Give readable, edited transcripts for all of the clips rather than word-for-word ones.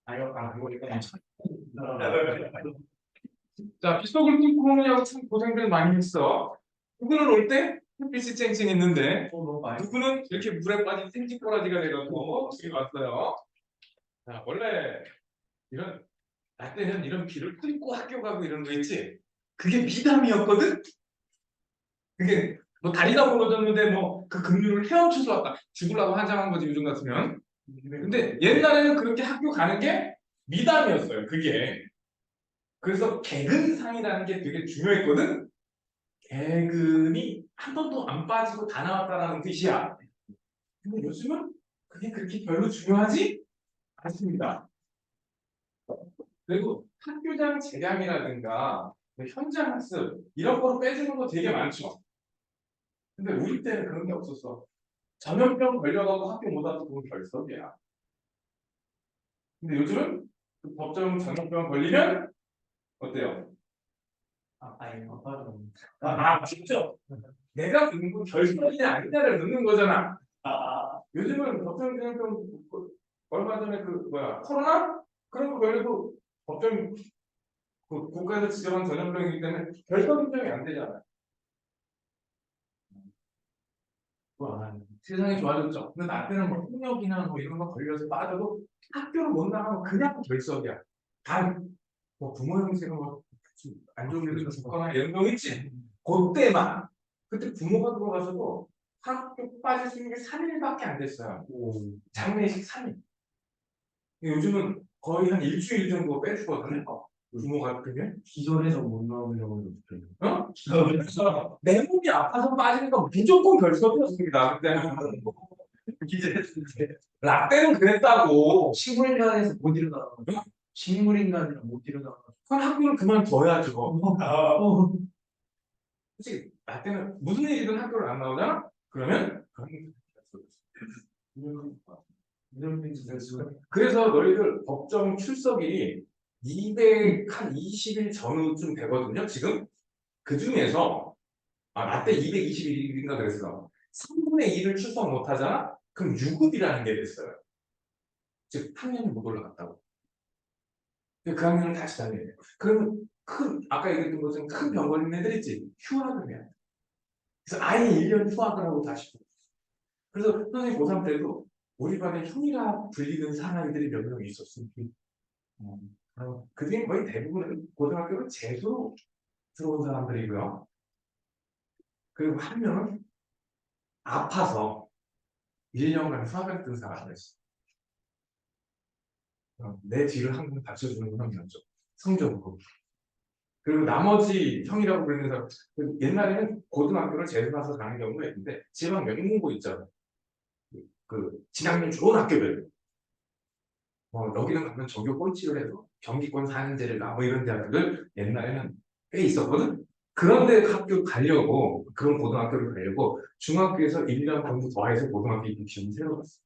아니요, 그거니까. 자, 빗속을 뚫고 오느냐고 참 고생들 많이 했어. 누구는 올 때 햇빛이 쨍쨍했는데 너무 많이. 누구는 이렇게 물에 빠진 생쥐꼬라지가 돼갖고 집에 왔어요. 자, 원래 이런 나 때는 이런 비를 뚫고 학교 가고 이런 거 있지. 그게 미담이었거든. 그게 뭐 다리가 부러졌는데 뭐 그 급류를 헤엄쳐서 왔다. 죽으려고 환장한 거지 요즘 같으면. 근데 옛날에는 그렇게 학교 가는 게 미담이었어요. 그게. 그래서 개근상이라는 게 되게 중요했거든. 개근이 한 번도 안 빠지고 다 나왔다라는 뜻이야. 근데 요즘은 그게 그렇게 별로 중요하지 않습니다. 그리고 학교장 재량이라든가 현장 학습 이런 거로 빼주는 거 되게 많죠. 근데 우리 때는 그런 게 없었어. 전염병 걸려가고 학교 못 와서 그건 결석이야. 근데 요즘은 그 법정 전염병 걸리면 어때요? 아빠도. 진짜 내가 묻는 건 결석이냐 아니냐를 묻는 거잖아. 요즘은 법정 전염병 얼마 전에 그 뭐야 코로나 그런 거 걸려도 법정 그 국가에서 지정한 전염병이기 때문에 결석 인정이 안 되잖아. 세상이 좋아졌죠. 근데 나 때는 뭐 폭력이나 뭐 이런 거 걸려서 빠져도 학교를 못 나가면 그냥 결석이야. 단 뭐 부모 형제가 뭐안 좋은 일을 죽거나 이런 거 있지. 그때만 그때 부모가 들어가서도 학교 빠질 수 있는 게 3일밖에 안 됐어요. 장례식 3일. 요즘은 거의 한 일주일 정도 빼주거든요. 부모가 그러면 기존에서 못 나오는 경우는 없죠. 어? 그래서 내 몸이 아파서 빠지는 건 무조건 결석이었습니다. 그때는 기존에 라떼는 그랬다고. 식물인간에서 못 일어나는 거죠. 식물인간이랑 못 일어나는 거죠. 그럼 학교를 그만둬야죠. 솔직히 라떼는 무슨 일이든 학교를 안 나오잖아? 그러면 그래서 너희들 법정 출석이 220일 전후쯤 되거든요. 지금 그 중에서 라떼 221일인가 그랬어. 3분의 1을 출석 못 하잖아? 그럼 유급이라는 게 됐어요. 즉 학년이 못 올라갔다고. 그 학년을 다시 다녀야 돼요. 그러면 아까 얘기했던 것처럼 큰 병 걸린 애들 있지? 휴학을 해야 돼. 그래서 아예 1년 휴학을 하고 다시. 그래서 선생님 고3 때도 우리 반에 형이라 불리는 사람들이 몇 명 있었어요. 그중에 거의 대부분은 고등학교를 재수로 들어온 사람들이고요. 그리고 한 명은 아파서 1년간 휴학을 뜬 사람이었어요. 내 뒤를 항상 받쳐주는 형이었죠. 성적으로. 그리고 나머지 형이라고 부르는 사람, 옛날에는 고등학교를 재수가서 가는 경우가 있는데, 지방 명문고 있잖아요. 진학률 좋은 학교들. 여기는 가면 저교 꼴찌를 해서 경기권 4년제를 뭐 이런 대학들 옛날에는 꽤 있었거든? 그런데 학교 가려고, 그런 고등학교를 가려고 중학교에서 1년 공부 더 해서 고등학교 입학 시험 새로 갔어.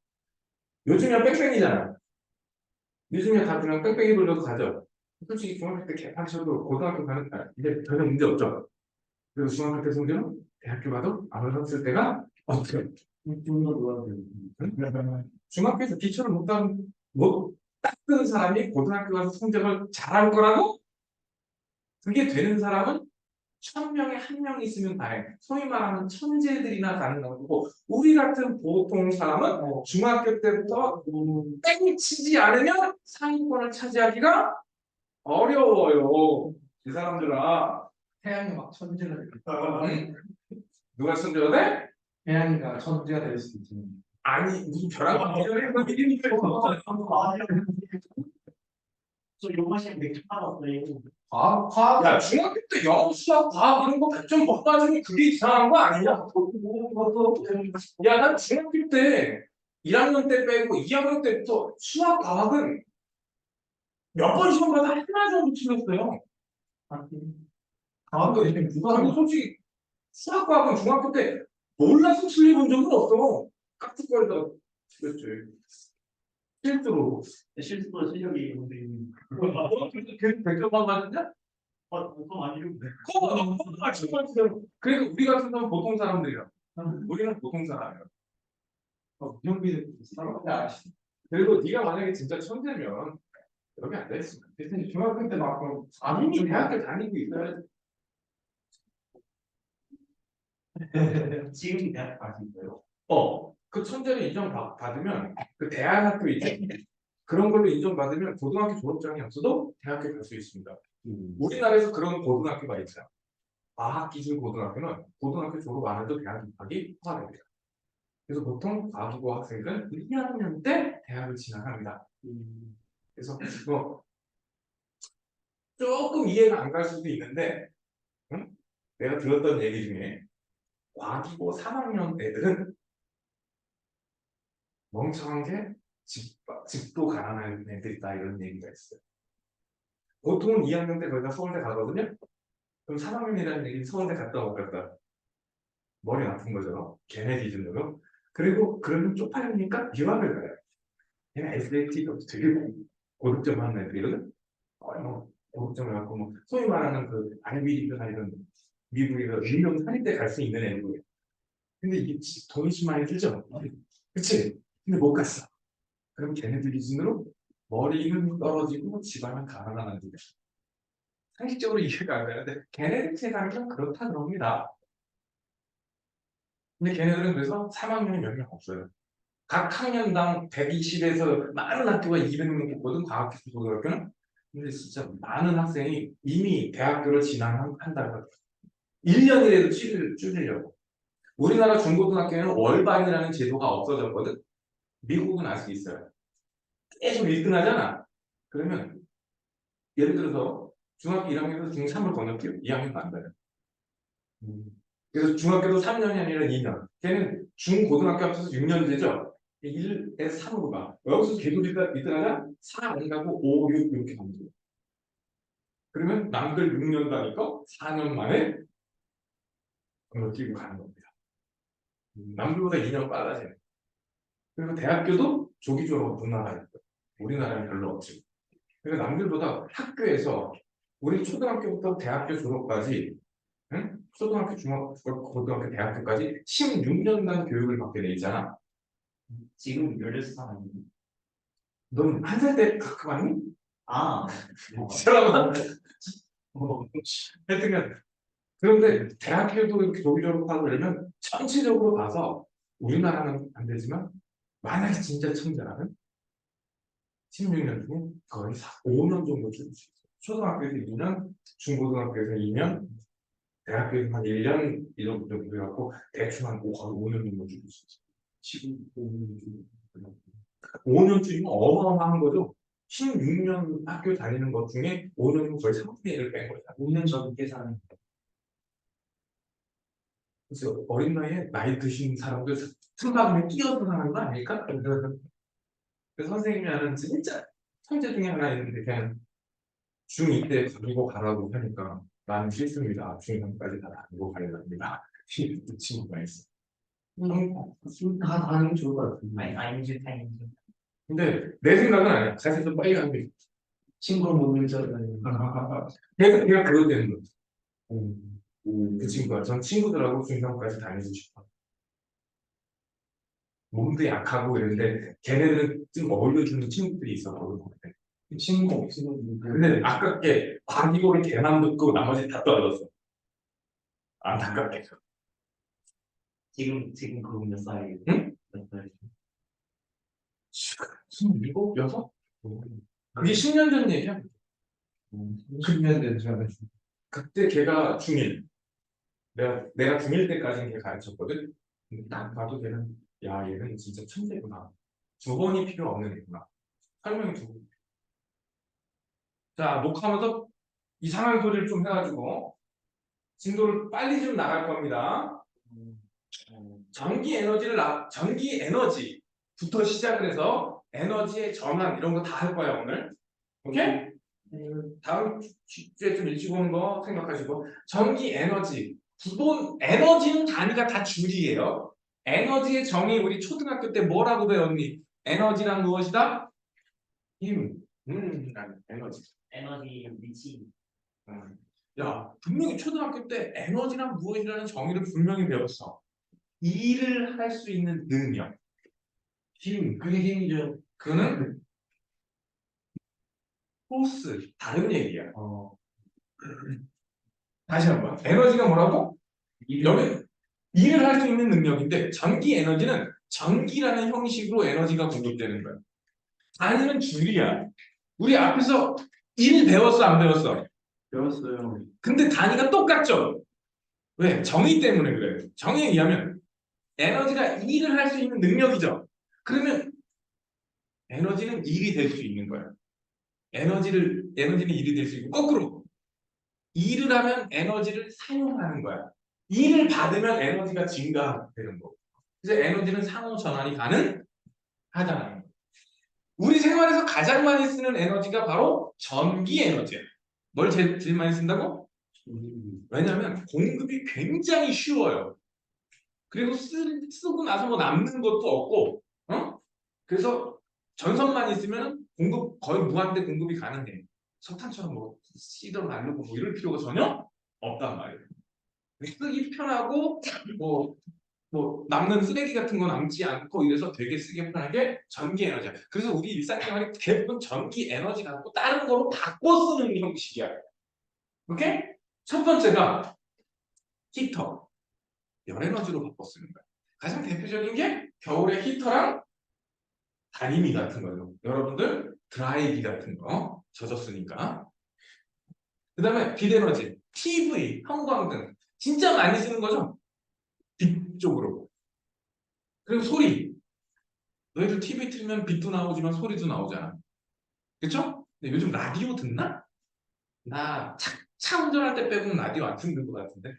요즘이야 뺑뺑이잖아. 요즘이야 다 그냥 뺑뺑이 돌려서 가죠. 솔직히 중학교 때 개판쳐도 고등학교 가는 이제 전혀 문제 없죠. 그리고 중학교 때 성적은 대학교 가도 안 올랐을 때가 어떻게 중학교에서 기초를 못 닦은 사람이 고등학교 가서 성적을 잘할 거라고? 그게 되는 사람은 1000명에 1명 있으면 다해. 소위 말하는 천재들이나 가능한 거고, 우리 같은 보통 사람은 중학교 때부터 땡 치지 않으면 상위권을 차지하기가 어려워요. 이 사람들아. 태양이 막 천재가 될 응? 누가 천재가 돼? 태양이가 천재가 될 수 있지. 아니, 무슨 벼랑 이런 거 이름이 저 요마시에 맥주 팔았어요. 야, 중학교 때 영어, 수학, 과학 이런 거 100점 못 맞으면 그게 이상한 거 아니냐? 야, 난 중학교 때 1학년 때 빼고 2학년 때부터 수학, 과학은 몇 번 시험 봐도 하나 정도 틀렸어요. 근데 솔직히 수학, 과학은 중학교 때 몰라서 틀려본 적은 없어. 깍둑거리다가 틀렸지. 실수로. 실수로 실력이 근데 계속 100점만 맞았냐? 보통 아니는데. 그래서 우리 같은 사람은 보통 사람들이야. 우리는 보통 사람이야. 형비는 사람. 그리고 네가 만약에 진짜 천재면 여기 앉아있습니다. 대신 중학교 때 막 이미 대학교 다니고 있어야 지금 대학 가시고요. 그 천재를 인정받으면 그 대학교 있죠. 그런 걸로 인정받으면 고등학교 졸업장이 없어도 대학교 갈 수 있습니다. 우리나라에서 그런 고등학교가 있어요. 과학기술고등학교는 고등학교 졸업 안 해도 대학 입학이 허가됩니다. 그래서 보통 과학고 학생들은 2학년 때 대학을 진학합니다. 그래서 뭐 조금 이해가 안 갈 수도 있는데 응? 내가 들었던 얘기 중에 과기고 3학년 애들은 멍청한 게 집도 가난한 애들이다 이런 얘기가 있어요. 보통은 2학년 때 거의 다 서울대 가거든요. 그럼 3학년이라는 얘기는 서울대 갔다 못 갔다 머리 아픈 거죠. 걔네 기준으로. 그리고 그러면 쪽팔리니까 유학을 가요. 걔네 SAT도 되게 고득점 하는 애들이거든. 뭐 고득점을 갖고 뭐 소위 말하는 그 아이비리그나 이런 미국에서 유명 사립대 갈 수 있는 애들이에요. 근데 이게 돈이 좀 많이 들죠. 그치? 근데 못 갔어. 그럼 걔네들 기준으로 머리는 떨어지고 집안은 가난한 애들. 상식적으로 이해가 안 가는데 걔네들 세상이 좀 그렇다 그럽니다. 근데 걔네들은 그래서 3학년이 몇 명 없어요. 각 학년당 120에서 많은 학교가 200명 있거든, 과학기술고등학교는. 근데 진짜 많은 학생이 이미 대학교를 진학한다고 1년이라도 줄이려고. 우리나라 중고등학교에는 월반이라는 제도가 없어졌거든. 미국은 알 수 있어요. 계속 1등 하잖아. 그러면 예를 들어서 중학교 1학년에서 중3을 건너뛰어 2학년 안 돼요. 그래서 중학교도 3년이 아니라 2년. 걔는 중고등학교 합쳐서 6년제죠. 1에서 3으로 가. 여기서 계속 1등하자 4 안 가고 5, 6 이렇게 가면 돼요. 그러면 남들 6년 다니까 4년 만에 건너뛰고 가는 겁니다. 남들보다 2년 빨라져요. 그리고 대학교도 조기 졸업 문화가 있고 우리나라는 별로 없지. 그러니까 남들보다 학교에서 우리 초등학교부터 대학교 졸업까지 응? 초등학교, 중학교, 고등학교, 대학교까지 16년간 교육을 받게 돼 있잖아. 지금 16살 아니에요? 넌 한 살 때 학교 갔니? 아, 이 사람은 하여튼간 그런데 대학교도 이렇게 조기 졸업하고 이러면 전체적으로 봐서 우리나라는 안 되지만 만약에 진짜 천재라면 16년 중에 거의 5년 정도 줄일 수 있어요. 초등학교에서 2년, 중고등학교에서 2년, 대학교에서 한 1년 이 정도 해갖고 대충 한 5년 정도 줄일 수 있어요. 지금 5년 줄이면 5년 줄이면 어마어마한 거죠. 16년 학교 다니는 것 중에 5년은 거의 3분의 1을 뺀 거죠. 5년 전 계산. 그래서 어린 나이에 나이 드신 사람들 승강에 끼어서 사는 거 아닐까? 그래서 선생님이 하는 진짜 천재 중에 하나 있는데 그냥 중2 때 다니고 가라고 하니까 나는 싫습니다. 중3까지 다 다니고 가려합니다. 이 친구가 있어. 다 다니면 좋을 것 같은데. 아임즈 타임즈. 근데 내 생각은 아니야. 사실 좀 빨리 가는 게 친구를 못 밀잖아요. 걔가 그것 되는 거지. 그 친구가 전 친구들하고 중3까지 다니고 싶어. 몸도 약하고 이런데 걔네들은 좀 어울려주는 친구들이 있었거든. 친구 없으면 근데 아깝게 과기고를 걔만 듣고 나머지 다 떨어졌어. 안타깝게. 지금 그분 몇 살이에요? 응? 몇 살이에요? 27, 6? 그게 10년 전 얘기야. 10년 된 줄 알았어. 그때 걔가 중1. 내가 중1 때까지는 걔 가르쳤거든. 근데 딱 봐도 걔는 야 얘는 진짜 천재구나. 두 번이 필요 없는 애구나. 설명이 두 번. 자 녹화하면서 이상한 소리를 좀 해가지고 진도를 빨리 좀 나갈 겁니다. 전기 에너지부터 시작을 해서 에너지의 전환 이런 거 다 할 거야 오늘. 오케이? 다음 주에 좀 일찍 오는 거 생각하시고 전기 에너지 기본 에너지는 단위가 다 줄이에요. 에너지의 정의 우리 초등학교 때 뭐라고 배웠니? 에너지란 무엇이다? 힘. 에너지. 에너지 미치. 야 분명히 초등학교 때 에너지란 무엇이라는 정의를 분명히 배웠어. 일을 할 수 있는 능력. 힘, 그게 힘이죠. 그는 포스 다른 얘기야. 다시 한번 에너지가 뭐라고? 여기 일을 할 수 있는 능력인데 전기 에너지는 전기라는 형식으로 에너지가 공급되는 거야. 단위는 줄이야. 우리 앞에서 일 배웠어 안 배웠어? 배웠어요. 근데 단위가 똑같죠? 왜? 정의 때문에 그래요. 정의에 의하면 에너지가 일을 할 수 있는 능력이죠. 그러면 에너지는 일이 될 수 있는 거야. 에너지는 일이 될 수 있고 거꾸로 일을 하면 에너지를 사용하는 거야. 일을 받으면 에너지가 증가되는 거고. 그래서 에너지는 상호 전환이 가능하잖아요. 우리 생활에서 가장 많이 쓰는 에너지가 바로 전기 에너지야. 뭘 제일 많이 쓴다고? 왜냐하면 공급이 굉장히 쉬워요. 그리고 쓰고 나서 뭐 남는 것도 없고, 그래서 전선만 있으면 공급 거의 무한대 공급이 가능해. 석탄처럼 뭐 씻어 나르고 뭐 이럴 필요가 전혀 없단 말이에요. 쓰기 편하고 뭐 남는 쓰레기 같은 거 남지 않고 이래서 되게 쓰기 편하게 전기 에너지야. 그래서 우리 일상생활이 대부분 전기 에너지 갖고 다른 거로 바꿔 쓰는 형식이야. 오케이? 첫 번째가 히터. 열 에너지로 바꿔 쓰는 거야. 가장 대표적인 게 겨울에 히터랑 다리미 같은 거예요. 여러분들 드라이기 같은 거 젖었으니까. 그 다음에 빛 에너지, TV, 형광등 진짜 많이 쓰는 거죠? 빛 쪽으로. 그리고 소리. 너희들 TV 틀면 빛도 나오지만 소리도 나오잖아. 그쵸? 근데 요즘 라디오 듣나? 나 차 운전할 때 빼고는 라디오 안 듣는 것 같은데.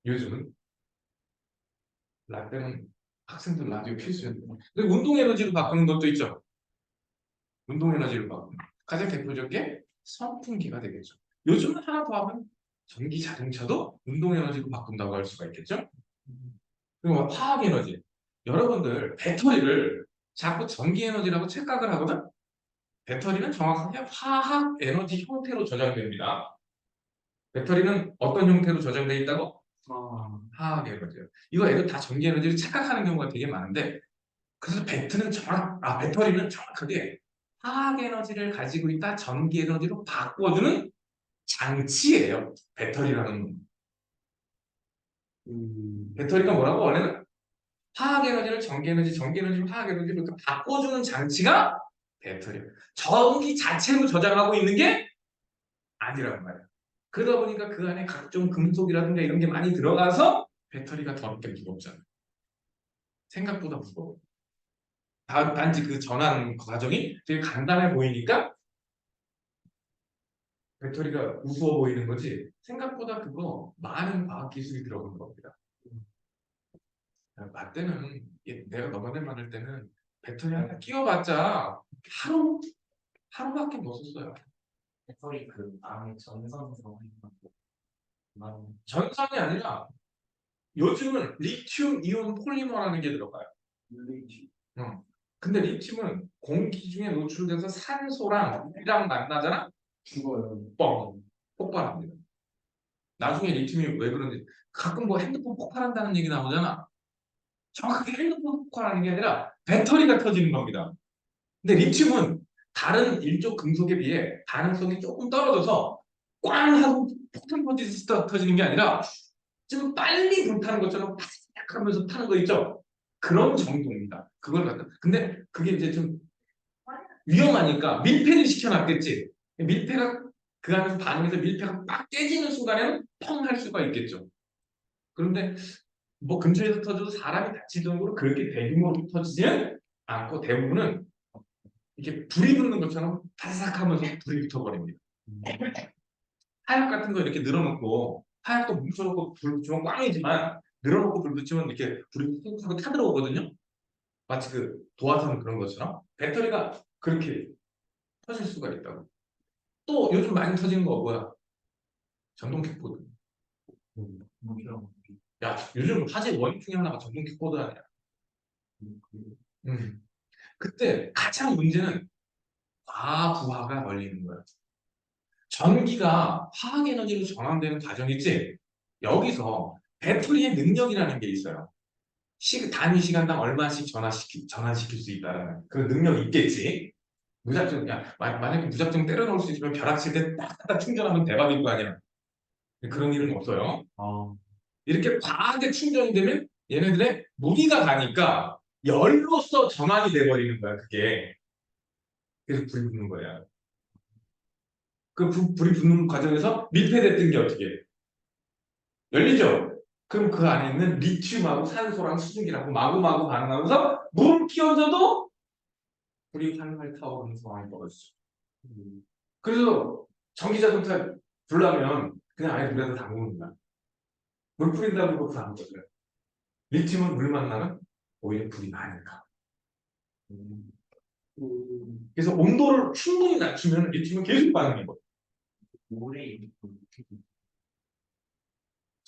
요즘은 라떼는 학생들 라디오 필수였는데. 근데 운동 에너지로 바꾸는 것도 있죠. 운동 에너지로 바꾸는. 가장 대표적인 게 선풍기가 되겠죠. 요즘은 하나 더 하면 전기 자동차도 운동 에너지로 바꾼다고 할 수가 있겠죠. 그리고 화학 에너지. 여러분들 배터리를 자꾸 전기 에너지라고 착각을 하거든. 배터리는 정확하게 화학 에너지 형태로 저장됩니다. 배터리는 어떤 형태로 저장되어 있다고? 화학 에너지요. 이거 애들 다 전기 에너지를 착각하는 경우가 되게 많은데, 그래서 배터리는 정확하게 화학 에너지를 가지고 있다 전기 에너지로 바꿔주는 장치예요. 배터리라는 건. 배터리가 뭐라고? 원래는 화학 에너지를 전기 에너지, 전기 에너지를 화학 에너지로 이렇게 바꿔주는 장치가 배터리. 전기 자체로 저장하고 있는 게 아니란 말이야. 그러다 보니까 그 안에 각종 금속이라든가 이런 게 많이 들어가서 배터리가 더럽게 무겁잖아. 생각보다 무거워. 단지 그 전환 과정이 되게 간단해 보이니까 배터리가 무서워 보이는 거지. 생각보다 그거 많은 과학 기술이 들어간 겁니다. 맞때는 내가 너만을 만들 때는 배터리 하나 끼워봤자 하루밖에 못 썼어요. 배터리 그 안에 전선에서 전선이 아니라 요즘은 리튬 이온 폴리머라는 게 들어가요. 근데 리튬은 공기 중에 노출돼서 산소랑 물이랑 만나잖아? 죽어요. 뻥! 폭발합니다. 나중에 리튬이 왜 그런지 가끔 뭐 핸드폰 폭발한다는 얘기 나오잖아. 정확하게 핸드폰 폭발하는 게 아니라 배터리가 터지는 겁니다. 근데 리튬은 다른 일조 금속에 비해 반응성이 조금 떨어져서 꽝 하고 폭탄 터지듯이 터지는 게 아니라 좀 빨리 불타는 것처럼 파삭 하면서 타는 거 있죠? 그런 정도입니다. 그걸 갖다. 근데 그게 이제 좀 위험하니까 밀폐를 시켜놨겠지. 밀폐가 그 안에서 반응해서 밀폐가 막 깨지는 순간에는 펑 할 수가 있겠죠. 그런데 뭐 근처에서 터져도 사람이 다칠 정도로 그렇게 대규모로 터지지는 않고 대부분은 이렇게 불이 붙는 것처럼 바삭하면서 불이 붙어버립니다. 화약 같은 거 이렇게 늘어놓고 화약도 뭉쳐놓고 불 붙이면 꽝이지만 늘어놓고 불 붙이면 이렇게 불이 훅 하고 타들어오거든요. 마치 그 도화선 그런 것처럼 배터리가 그렇게 터질 수가 있다고. 또 요즘 많이 터지는 거 뭐야? 전동 킥보드. 야, 요즘 화재 원인 중에 하나가 전동 킥보드 아니야. 그때 가장 문제는 과부하가 걸리는 거야. 전기가 화학 에너지로 전환되는 과정 있지? 여기서 배터리의 능력이라는 게 있어요. 단위 시간당 얼마씩 전환시킬 수 있다는 그 능력이 있겠지. 무작정 만약에 무작정 때려 넣을 수 있으면 벼락칠 때 딱딱 충전하면 대박일 거 아니야. 그런 일은 없어요. 이렇게 과하게 충전이 되면 얘네들의 무리가 가니까 열로서 전환이 돼버리는 거야, 그게. 그래서 불이 붙는 거야. 그 불이 붙는 과정에서 밀폐됐던 게 어떻게 해? 열리죠? 그럼 그 안에 있는 리튬하고 산소랑 수증기랑 마구마구 반응하면서 물을 끼얹어도 불이 활활 타오르는 상황이 벌어지죠. 그래서 전기자동차 불나면 그냥 아예 물에다 담그는 거야. 물 뿌린다고 그거 불안 거죠. 리튬은 물 만나면 오히려 불이 많이 가. 그래서 온도를 충분히 낮추면 리튬은 계속 반응해 버려. 모래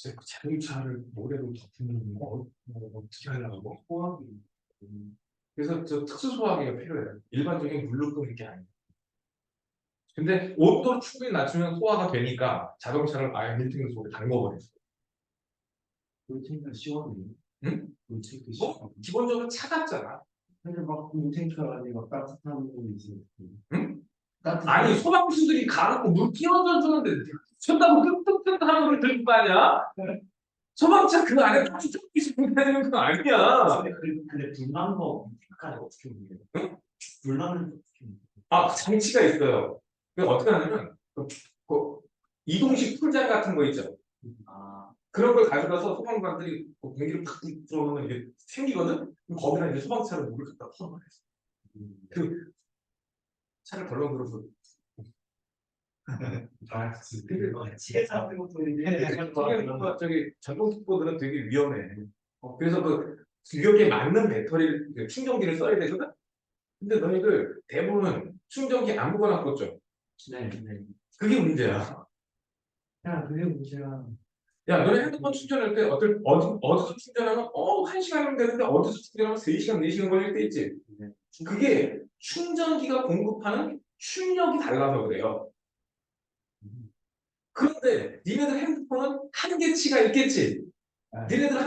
그래서 그 자동차를 모래로 덮는 거 어떻게 하려고? 포함이 그래서 저 특수 소화기가 필요해요. 일반적인 물로 끄는 게 아니에요. 근데 온도를 충분히 낮추면 소화가 되니까 자동차를 아예 밀팅 속에 담궈버렸어요. 물탱크가 시원해. 응? 물탱크 뭐 시원. 기본적으로 차갑잖아. 근데 막 물탱크가 아니고 따뜻한 거 있어. 응? 따뜻한 아니 소방수들이 가놓고 물 끼얹어 주는데 쳤다고 뚝뚝뚝 하는 걸 들을 거 아니야? 소방차 그 안에 따뜻한 게 되는 건 아니야. 근데 불난 거 물탱크까지 어떻게 문제야? 응? 불나는 거 어떻게 문제야? 아, 그 장치가 있어요. 그 어떻게 하냐면 이동식 풀장 같은 거 있죠. 아, 그런 걸 가져가서 소방관들이 공기를 팍 불어넣으면 이게 생기거든. 그럼 거기다 이제 소방차로 물을 갖다 퍼넣어요. 그 차를 덜렁 들어서 아, 근데 지혜사 같은 것도 있는데 저기 전동 킥보드는 되게 위험해. 그래서 그 규격에 맞는 배터리를 그 충전기를 써야 되거든. 근데 너희들 대부분 충전기 아무거나 꽂죠. 네, 네. 그게 문제야. 야, 그게 문제야. 야, 너네 핸드폰 충전할 때 어디서 충전하면 1시간이면 되는데 어디서 충전하면 3시간, 4시간 걸릴 때 있지. 네. 그게 충전기가 공급하는 출력이 달라서 그래요. 그런데 니네들 핸드폰은 한계치가 있겠지. 니네들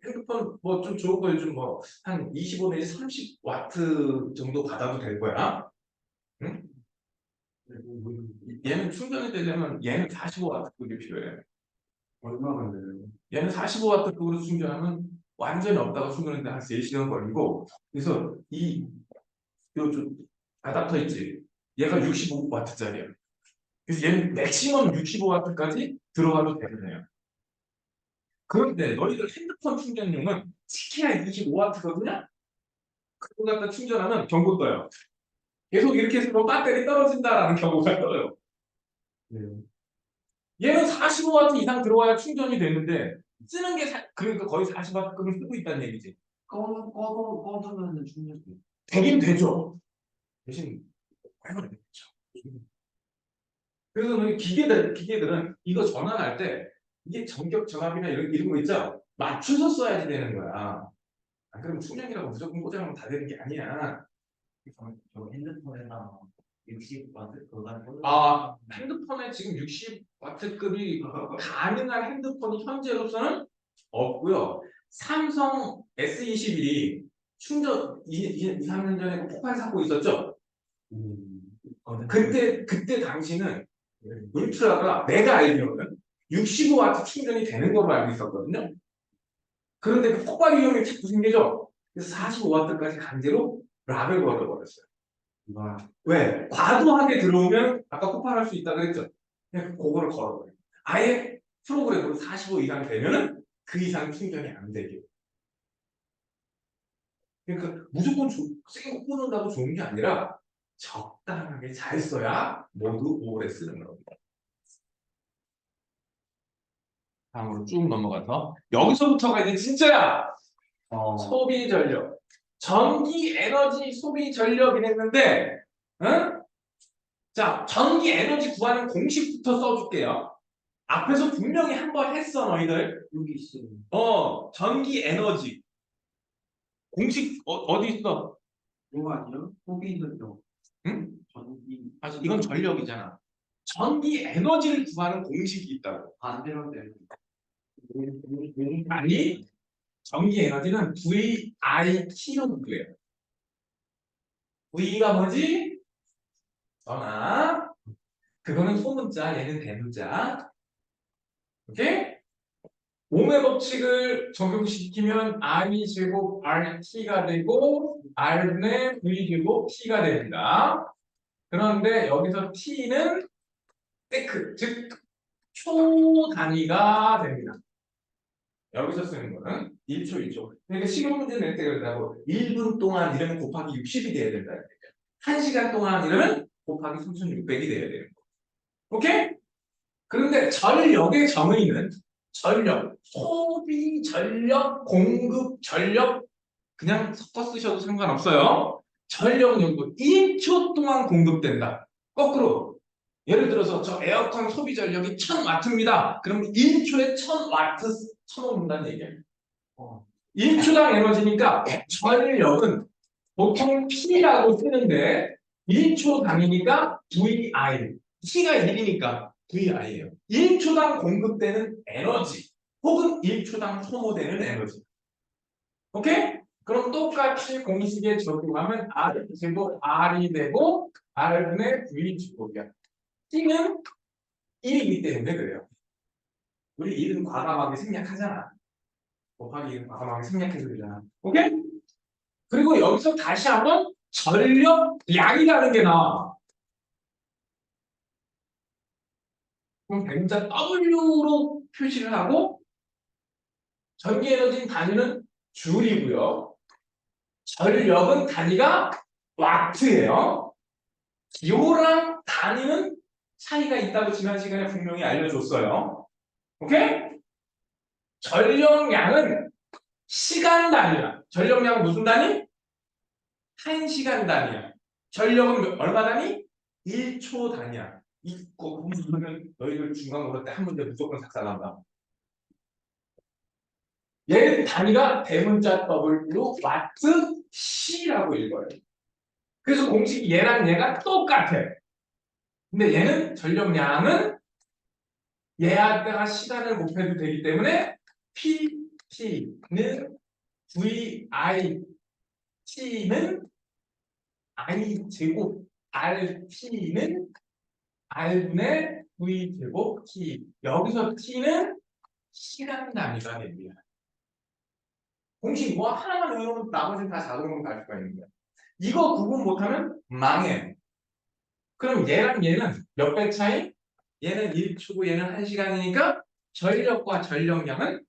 핸드폰 뭐 좀 좋은 거 요즘 뭐 한 25 내지 30와트 정도 받아도 될 거야. 응? 얘는 충전이 되려면 얘는 45와트 급이 필요해. 얼마나 걸려요? 얘는 45와트 급으로 충전하면 완전히 없다가 충전하는데 한 3시간 걸리고, 그래서 좀 아답터 있지. 얘가 65와트짜리야. 그래서 얘는 맥시멈 65와트까지 들어가도 되는 애야. 그런데 너희들 핸드폰 충전용은 치키야 25와트거든요? 그거 갖다 충전하면 경고 떠요. 계속 이렇게 해서 배터리 떨어진다라는 경고가 떠요. 네. 얘는 45와트 이상 들어와야 충전이 되는데 쓰는 게 그러니까 거의 40와트급을 쓰고 있다는 얘기지. 꺼두면 충전이. 되긴 되죠. 대신 해봐야 되겠죠. 그래서 너희 기계들은 이거 전환할 때 이게 전격 전압이나 이런 거 있죠? 맞춰서 써야지 되는 거야. 안 그러면 충전이라고 무조건 꽂아놓으면 다 되는 게 아니야. 저 핸드폰에다 60와트 그거 가지고 아, 핸드폰에 지금 60와트급이 가능한 핸드폰이 현재로서는 없고요. 삼성 S21이 충전 3년 전에 폭발 사고 있었죠? 그때 당시는 울트라가 내가 알기로는 65와트 충전이 되는 걸로 알고 있었거든요. 그런데 그 폭발 위험이 자꾸 생기죠. 그래서 45와트까지 강제로 락을 걸어버렸어요. 와, 왜? 과도하게 들어오면 아까 폭발할 수 있다 그랬죠. 그냥 그거를 걸어버려요. 아예 프로그램으로 45 이상 되면은 그 이상 충전이 안 되게. 그러니까 무조건 세게 꽂는다고 좋은 게 아니라 적당하게 잘 써야 모두 오래 쓰는 겁니다. 다음으로 쭉 넘어가서 여기서부터가 이제 진짜야. 소비 전력. 전기 에너지 소비 전력이 됐는데, 응? 자, 전기 에너지 구하는 공식부터 써줄게요. 앞에서 분명히 한 번 했어, 너희들. 여기 있어. 전기 에너지. 공식, 어디 있어? 이거 아니야? 소비 전력. 응? 전기. 아, 이건 전력이잖아. 전기 에너지를 구하는 공식이 있다고. 반대로 되는. 아니, 전기 에너지는 VIT로 구해요. V가 뭐지? 써놔. 그거는 소문자, 얘는 대문자. 오케이? 옴의 법칙을 적용시키면 R이 제곱 RT가 되고 R분의 V 제곱 T가 됩니다. 그런데 여기서 T는 테크, 즉 초 단위가 됩니다. 여기서 쓰는 거는 1초, 1초. 그러니까 시간 문제 낼 때 그러더라고. 1분 동안 이러면 곱하기 60이 돼야 된다. 1시간 동안 이러면 곱하기 3600이 돼야 돼요. 오케이? 그런데 전력의 정의는 전력, 소비 전력, 공급 전력 그냥 섞어 쓰셔도 상관없어요. 전력은 여기 1초 동안 공급된다. 거꾸로 예를 들어서 저 에어컨 소비 전력이 1000와트입니다. 그럼 1초에 1000와트 쳐놓는다는 얘기예요. 1초당 에너지니까 전력은 보통 P라고 쓰는데 1초 단위니까 VI. T가 1이니까 VI예요. 1초당 공급되는 에너지 혹은 1초당 소모되는 에너지. 오케이? 그럼 똑같이 공식에 적용하면 R 제곱 R이 되고 R분의 V 제곱이야. T는 1이기 때문에 그래요. 우리 1은 과감하게 생략하잖아. 곱하기 1은 과감하게 생략해서 그러잖아. 오케이? 그리고 여기서 다시 한번 전력량이라는 게 나와. 그럼 대문자 W로 표시를 하고 전기 에너지 단위는 줄이고요. 전력은 단위가 와트예요. 요랑 단위는 차이가 있다고 지난 시간에 분명히 알려줬어요. 오케이? 전력량은 시간 단위야. 전력량은 무슨 단위? 1시간 단위야. 전력은 얼마 단위? 1초 단위야. 이거 보면 너희들 중간고사 때 한 문제 무조건 작살난다. 얘 단위가 대문자 W 와트 C라고 읽어요. 그래서 공식이 얘랑 얘가 똑같아. 근데 얘는 전력량은 얘한테가 시간을 곱해도 되기 때문에 PT는 VIT는 I 제곱 RT는 R분의 V 제곱 T. 여기서 T는 시간 단위가 됩니다. 공식 뭐 하나만 외우면 나머지는 다 자동으로 갈 수가 있는 거야. 이거 구분 못하면 망해. 그럼 얘랑 얘는 몇 배 차이? 얘는 1초고 얘는 1시간이니까 전력과 전력량은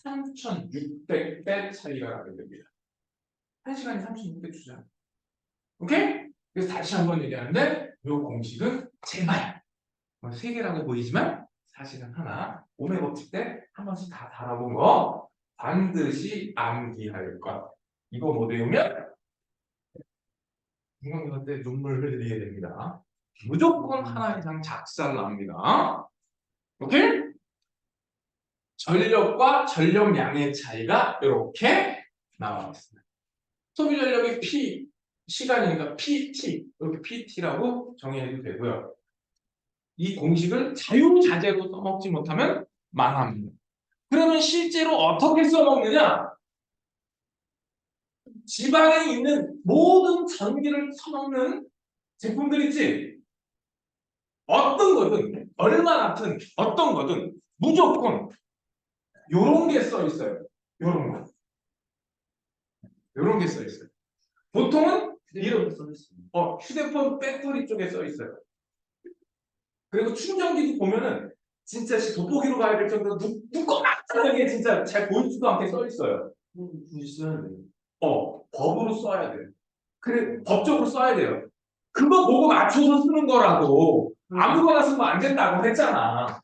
3600배 차이가 나게 됩니다. 1시간이 3600초잖아. 오케이? 그래서 다시 한번 얘기하는데 이 공식은 제발 3개라고 보이지만 사실은 하나. 오메 법칙 때 한 번씩 다 달아본 거 반드시 암기할 것. 이거 못 외우면 중간고사 때 눈물 흘리게 됩니다. 무조건 하나 이상 작살 납니다. 오케이? 전력과 전력량의 차이가 이렇게 나와 있습니다. 소비 전력이 P, 시간이니까 PT, 이렇게 PT라고 정의해도 되고요. 이 공식을 자유자재로 써먹지 못하면 망합니다. 그러면 실제로 어떻게 써먹느냐? 집안에 있는 모든 전기를 써먹는 제품들 있지? 어떤 거든, 얼마나든, 어떤 거든 무조건 요런 게 써 있어요. 요런 거. 요런 게 써 있어요. 보통은 이런 휴대폰 배터리 쪽에 써 있어요. 그리고 충전기도 보면은 진짜 돋보기로 봐야 될 정도로 두꺼만하게 진짜 잘 보이지도 않게 써 있어요. 있어야 돼. 법으로 써야 돼요. 그래, 법적으로 써야 돼요. 그거 보고 맞춰서 쓰는 거라고. 아무거나 쓰면 안 된다고 했잖아.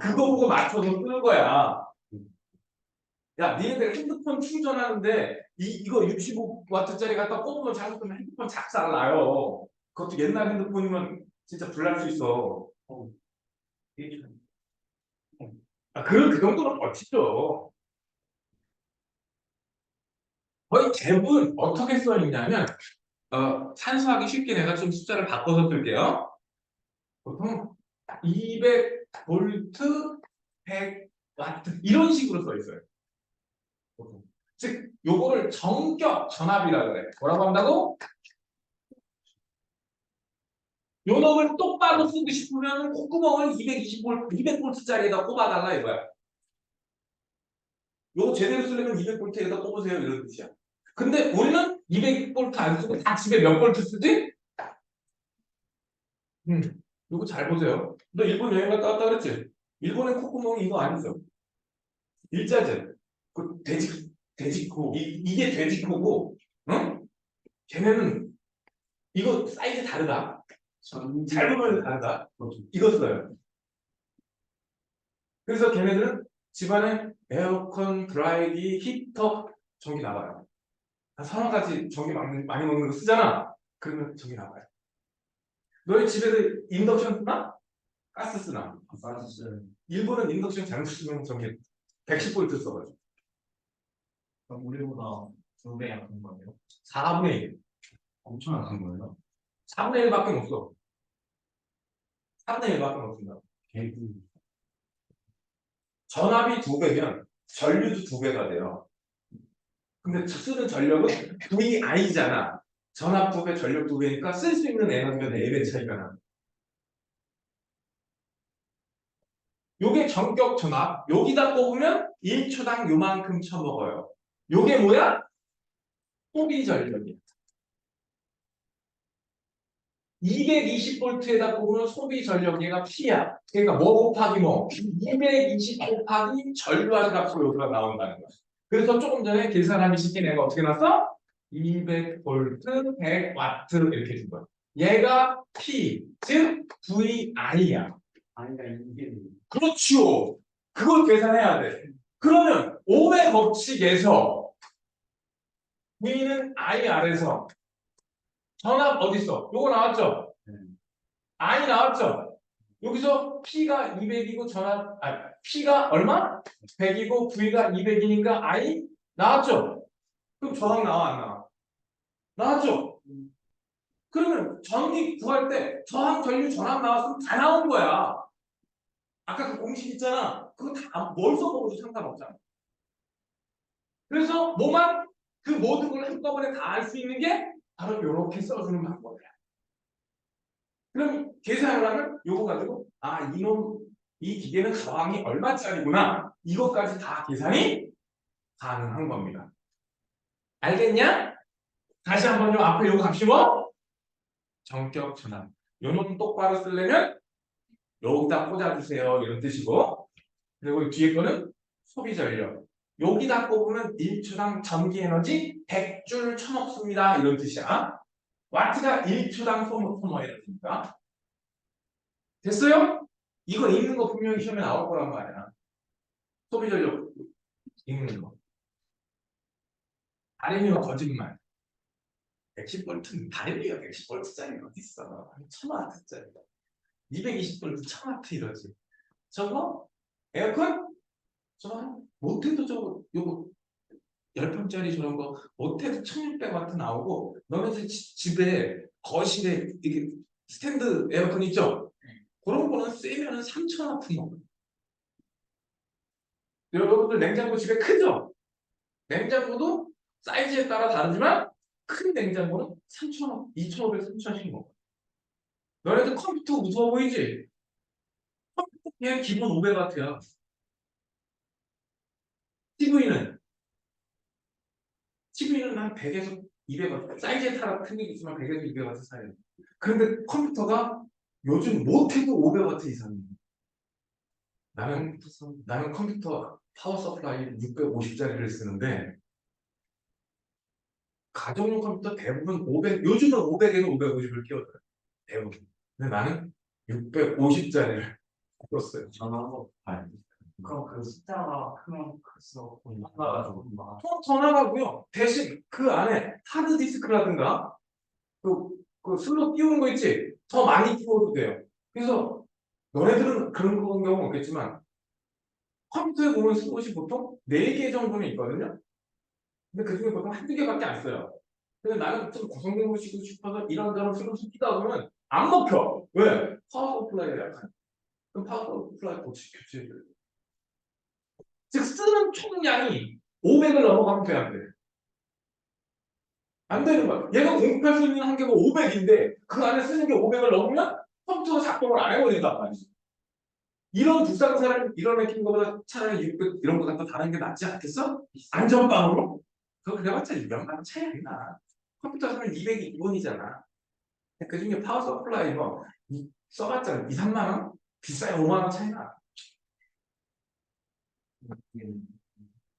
그거 보고 맞춰서 쓰는 거야. 야, 니네들 핸드폰 충전하는데 이거 65W짜리 갖다 꼽으면 잘못하면 핸드폰 작살 나요. 그것도 옛날 핸드폰이면 진짜 불날 수 있어. 그 정도는 버티죠. 거의 대부분 어떻게 써 있냐면 산수하기 쉽게 내가 좀 숫자를 바꿔서 쓸게요. 보통 200V 100W 이런 식으로 써 있어요. 보통. 즉 요거를 정격 전압이라고 그래. 뭐라고 한다고? 요 놈을 똑바로 쓰고 싶으면 콧구멍을 220V, 200V짜리에다 꼽아달라 이거야. 요거 제대로 쓰려면 200V에다 꼽으세요 이런 뜻이야. 근데 우리는 200V 안 쓰고 다 집에 몇 볼트 쓰지? 요거 잘 보세요. 너 일본 여행 갔다 왔다 그랬지? 일본의 콧구멍이 이거 아니죠? 일자재. 그 돼지코. 이게 돼지코고, 응? 걔네는 이거 사이즈 다르다. 잘 보면 다르다. 이거 써요. 그래서 걔네들은 집안에 에어컨, 드라이기, 히터, 전기 나가요. 한 서너 가지 전기 많이 먹는 거 쓰잖아. 그러면 전기 나가요. 너희 집에서 인덕션 쓰나? 가스 쓰나? 일본은 인덕션 잘못 쓰면 전기 110V 써가지고. 그럼 우리보다 2배 약한 거예요? 4분의 1. 엄청 약한 거예요? 4분의 1밖에 못 써. 4분의 1밖에 못 쓴다. 개구. 전압이 2배면 전류도 2배가 돼요. 근데 쓰는 전력은 VI잖아. 전압 2배, 전력 2배니까 쓸 수 있는 에너지가 4배 차이가 나. 요게 전격 전압. 여기다 꼽으면 1초당 요만큼 쳐먹어요. 요게 뭐야? 소비 전력이야. 220V에다 꼽으면 소비 전력 얘가 P야. 그러니까 뭐 곱하기 뭐 220 곱하기 전류할 값으로 여기가 나온다는 거야. 그래서 조금 전에 계산하기 쉽게 내가 어떻게 났어? 200V 100W 이렇게 준 거야. 얘가 P, 즉 VI야. 아니가 이게 그렇지요. 그걸 계산해야 돼. 그러면 500 법칙에서 V는 I 아래서 전압 어디 있어? 요거 나왔죠? I 나왔죠? 여기서 P가 200이고 P가 얼마? 100이고 V가 200이니까 I 나왔죠? 그럼 저항 나와 안 나와? 나왔죠? 그러면 전기 구할 때 저항, 전류, 전압 나왔으면 다 나온 거야. 아까 그 공식 있잖아. 그거 다 뭘 써먹어도 상관없잖아. 그래서 뭐만 그 모든 걸 한꺼번에 다 알 수 있는 게 바로 이렇게 써주는 방법이야. 그럼 계산을 하면 요거 가지고 이 기계는 저항이 얼마짜리구나. 이것까지 다 계산이 가능한 겁니다. 알겠냐? 다시 한번요. 앞에 요거 값이 뭐? 전격 전압. 요놈 똑바로 쓰려면 여기다 꽂아주세요. 이런 뜻이고. 그리고 뒤에 거는 소비 전력. 여기다 꼽으면 1초당 전기 에너지 100줄 쳐먹습니다. 이런 뜻이야. 와트가 1초당 소모해야 되니까. 됐어요? 이거 읽는 거 분명히 시험에 나올 거란 말이야. 소비 전력 읽는 거. 아니면 거짓말. 110V는 다른이야. 110V짜리 어디 있어? 1000W짜리. 220V 1000W 이러지. 저거 에어컨? 저거 못해도 저거 요거 10평짜리 저런 거 못해도 1600W 나오고 너네 집에 거실에 이게 스탠드 에어컨 있죠? 그런 거는 세면은 3000W 나와. 여러분들 냉장고 집에 크죠? 냉장고도 사이즈에 따라 다르지만 큰 냉장고는 3000W, 2500, 3000씩 먹어. 너네들 컴퓨터 무서워 보이지? 컴퓨터 그냥 기본 500W야. TV는 한 100에서 200W. 사이즈에 따라 큰 게 있지만 100에서 200W 사이에. 그런데 컴퓨터가 요즘 못해도 500W 이상이야. 나는 컴퓨터 파워 서플라이 650짜리를 쓰는데 가정용 컴퓨터 대부분 500, 요즘은 500에서 550을 끼워줘요. 대부분. 근데 나는 650짜리를 썼어요. 전화 한번 봐야 돼. 그럼 그 숫자가 크면 클수록 나가지고 막 더 나가고요. 대신 그 안에 하드디스크라든가 그 슬롯 띄우는 거 있지? 더 많이 띄워도 돼요. 그래서 너네들은 그런 경우는 없겠지만 컴퓨터에 보면 슬롯이 보통 4개 정도는 있거든요. 근데 그 중에 보통 한두 개밖에 안 써요. 근데 나는 좀 고성능을 쓰고 싶어서 이런저런 슬롯을 끼다 보면 안 먹혀. 왜? 파워 서플라이가 약한. 그럼 파워 서플라이 교체해줘야 돼. 즉 쓰는 총량이 500을 넘어가면 돼, 안 돼? 안 되는 거야. 얘가 공급할 수 있는 한계가 500인데 그 안에 쓰는 게 500을 넘으면 작동을 안 해버린단 말이지. 이런 불상사를 이뤄내는 것보다 차라리 600 이런 거 갖다 다른 게 낫지 않겠어? 안전빵으로? 그거 그래봤자 몇만 원 차이 안 나. 컴퓨터 사면 200이 기본이잖아. 그 중에 파워 서플라이 뭐 써봤자 2, 3만 원? 비싸야 5만 원 차이 나.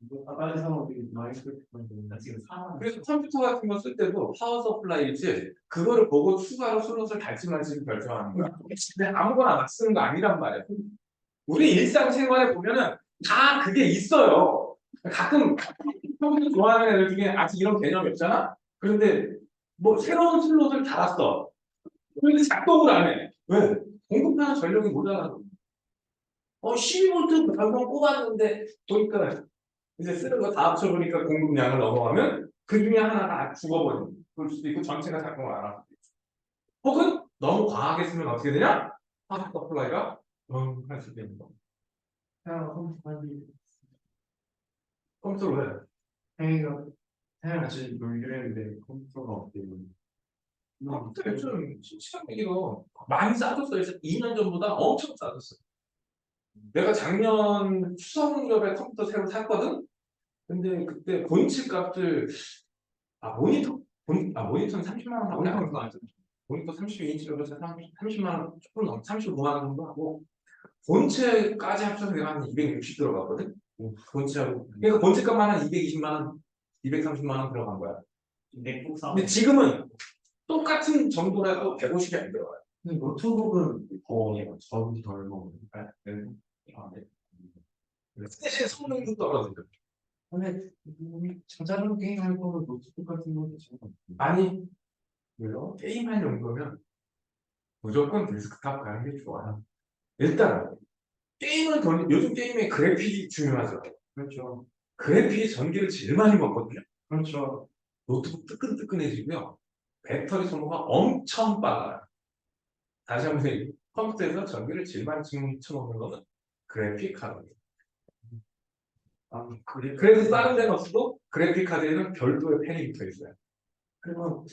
이거 빨리 사면 되게 많이 쓸 건데 나 지금 4만 그래서 컴퓨터 같은 거 쓸 때도 파워 서플라이지 그거를 보고 추가로 슬롯을 달지 말지 결정하는 거야. 근데 아무거나 막 쓰는 거 아니란 말이야. 우리 일상생활에 보면은 다 그게 있어요. 가끔 컴퓨터 좋아하는 애들 중에 아직 이런 개념이 없잖아. 그런데 뭐 새로운 슬롯을 달았어. 그런데 작동을 안 해. 왜? 공급하는 전력이 모자라서. 12V 방송 뽑았는데 보니까 이제 쓰는 거 다 합쳐보니까 공급량을 넘어가면 그 중에 하나가 죽어버리는 그럴 수도 있고 전체가 작동을 안 하고 혹은 너무 과하게 쓰면 어떻게 되냐? 파워 서플라이가 할 수 있는 거. 태양과 컴퓨터 하기 컴퓨터로 해. 태양 같이 놀기로 했는데 컴퓨터가 없대요. 컴퓨터 요즘 시간 얘기로 많이 싸졌어. 2년 전보다 엄청 싸졌어. 내가 작년 추석 무렵에 컴퓨터 새로 샀거든? 근데 그때 본체 값을 모니터는 30만 원 하고 나온 거 아니야? 모니터 32인치로 해서 30만 원 조금 넘 35만 원 정도 하고 본체까지 합쳐서 내가 한 260 들어갔거든? 본체하고 그러니까 본체 값만 한 220만 원, 230만 원 들어간 거야. 맥북 사. 근데 지금은 똑같은 정도라도 150이 안 들어가요. 근데 노트북은 저보다 덜 먹으니까. 네. 대신 성능도 떨어지고. 근데 자잘한 게임 할 거면 노트북 같은 거 괜찮아. 아니, 왜요? 게임할 정도면 무조건 데스크탑 가는 게 좋아요. 일단 요즘 게임의 그래픽이 중요하죠. 그렇죠. 그래픽이 전기를 제일 많이 먹거든요. 그렇죠. 노트북 뜨끈뜨끈해지고요. 배터리 소모가 엄청 빨라요. 다시 한번 얘기해요. 컴퓨터에서 전기를 제일 많이 쳐먹는 거는 그래픽 카드입니다. 그래서 다른 데는 없어도 그래픽 카드에는 별도의 펜이 붙어 있어요. 그리고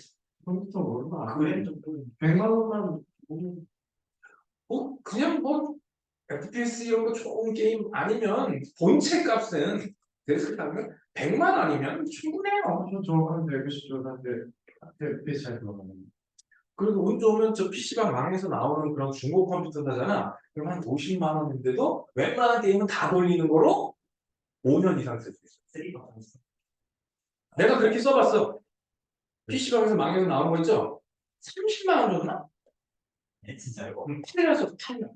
컴퓨터 얼마 안 돼? 100만 원만 그냥 뭐 FPS 이런 거 좋은 게임 아니면 본체 값은 데스크탑은 100만 원이면 충분해요. 저한 150 줬는데 FPS 잘 들어가는. 그리고 운 좋으면 저 PC방 망에서 나오는 그런 중고 컴퓨터 사잖아. 그럼 한 50만 원인데도 웬만한 게임은 다 돌리는 거로 5년 이상 쓸 수 있어. 내가 그렇게 써봤어. PC방에서 망에서 나오는 거 있죠? 30만 원 줬나? 네, 진짜요? 팔려서 팔려.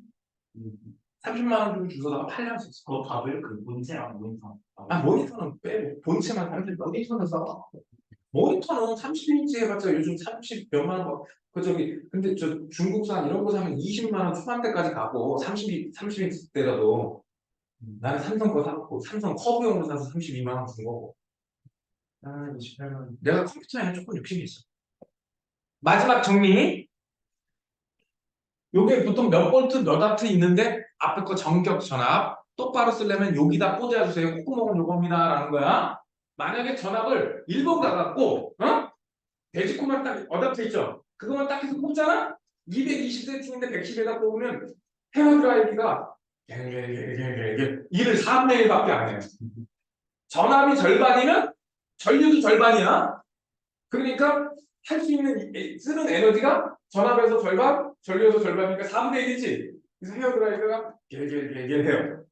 30만 원 주고 주소다가 팔렸어. 그거 밥을 그 문제랑 모니터. 모니터는 빼고 본체만 30만 원. 모니터는 써. 모니터는 30인치 해봤자 요즘 30 몇만 원. 근데 저 중국산 이런 거 사면 20만 원 초반대까지 가고 30인치대라도 나는 삼성 거 사고 삼성 커브용으로 사서 32만 원 준 거고. 28만. 내가 컴퓨터에 조금 욕심이 있어. 마지막 정리. 요게 보통 몇 볼트 몇 와트 있는데 앞에 거 전격 전압 똑바로 쓰려면 여기다 꽂아주세요. 콧구멍은 요겁니다 라는 거야. 만약에 전압을 1번 가갖고 돼지코만 딱 어댑터 있죠? 그거만 딱 해서 꽂잖아? 220세팅인데 110에다 꽂으면 헤어드라이기가 일을 3분의 1밖에 안 해요. 전압이 절반이면 전류도 절반이야. 그러니까 할 수 있는 쓰는 에너지가 전압에서 절반, 전류에서 절반이니까 4분의 1이지. 그래서 헤어드라이기가 겔겔겔겔 해요.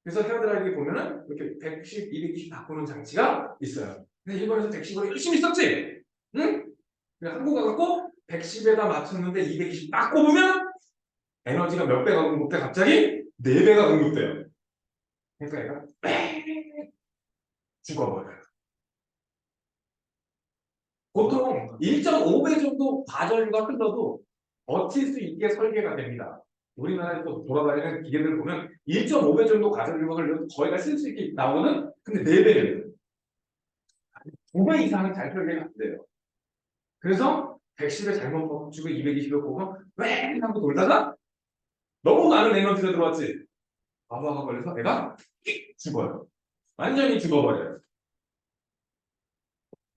그래서 헤어드라이기 보면은 이렇게 110, 220 바꾸는 장치가 있어요. 근데 일본에서 110으로 열심히 썼지? 응? 한국 가갖고 110에다 맞췄는데 220 딱 꼽으면 에너지가 몇 배가 공급돼? 갑자기 4배가 공급돼요. 그러니까 얘가 뺑 죽어버려요. 보통 1.5배 정도 과전류가 흘러도 버틸 수 있게 설계가 됩니다. 우리나라에서 돌아다니는 기계들 보면 1.5배 정도 과전류가 흘러도 거의 다 쓸 수 있게 나오는 근데 4배예요. 5배 이상은 잘 설계가 안 돼요. 그래서 110에 잘못 멈추고 220에 꼽으면 왱 하고 돌다가 너무 많은 에너지가 들어왔지. 과부하가 걸려서 애가 죽어요. 완전히 죽어버려요.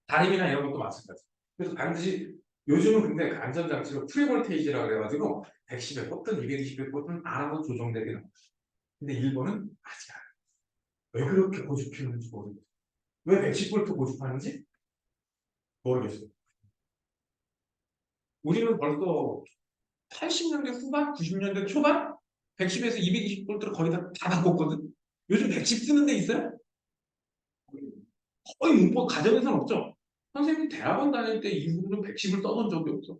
다림이나 이런 것도 마찬가지. 그래서 반드시 요즘은 근데 그 안전장치로 프리볼테이지라고 그래가지고 110에 꽂든 220에 꽂든 알아서 조정되긴 합니다. 근데 일본은 아직 안 해요. 왜 그렇게 고집피우는지 모르겠어요. 왜 110V 고집하는지 모르겠어요. 우리는 벌써 80년대 후반, 90년대 초반 110에서 220V로 거의 다 바꿨거든. 요즘 110 쓰는 데 있어요? 거의 뭐 가정에서는 없죠. 선생님 대학원 다닐 때 이후로 110을 써본 적이 없어.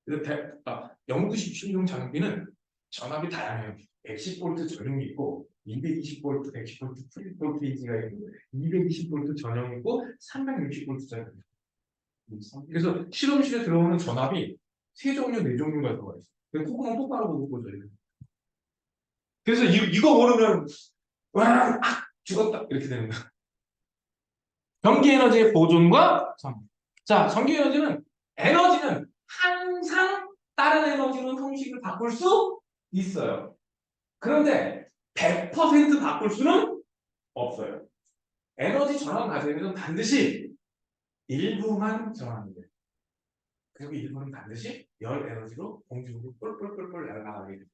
그래서 연구실 실용 장비는 전압이 다양해요. 110V 전용이 있고 220V, 110V 프리볼테이지가 있고 220V 전용이 있고 360V 전용이 있고 그래서 실험실에 들어오는 전압이 세 종류, 네 종류가 들어가 있어요. 그래서 콧구멍 똑바로 보고 보죠. 그래서 이거 모르면 와, 죽었다 이렇게 되는 거야. 전기 에너지의 보존과 전. 자, 전기 에너지는 항상 다른 에너지로 형식을 바꿀 수 있어요. 그런데 100% 바꿀 수는 없어요. 에너지 전환 과정에서는 반드시 일부만 전환이 돼요. 그리고 일부는 반드시 열 에너지로 공중으로 뿔뿔뿔뿔 날아가게 돼요.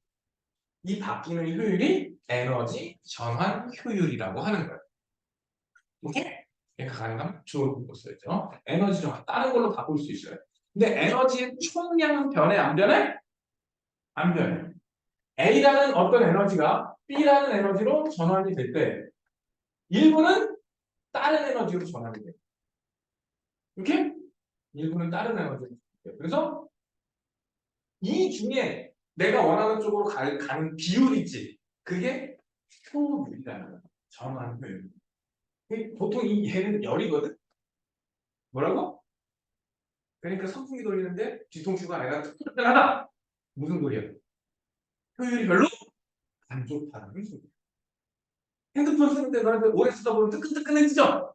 이 바뀌는 효율이 에너지 전환 효율이라고 하는 거예요. 오케이? 얘가 가능하면 좋은 거 써야죠. 에너지 전환 다른 걸로 바꿀 수 있어요. 근데 에너지의 총량은 변해 안 변해? 안 변해. A라는 어떤 에너지가 B라는 에너지로 전환이 될 때 일부는 다른 에너지로 전환이 돼요. 이렇게? 일부는 다른 에너지로 전환이 돼요. 그래서 이 중에 내가 원하는 쪽으로 가는 비율이 있지. 그게 효율이라는 거야. 전환 효율. 보통 얘는 열이거든? 뭐라고? 그러니까 선풍기 돌리는데 뒤통수가 아니라 뜨끈뜨끈하다. 무슨 소리야? 효율이 별로 안 좋다는 소리야. 핸드폰 쓰는데 너한테 오래 쓰다 보면 뜨끈뜨끈해지죠?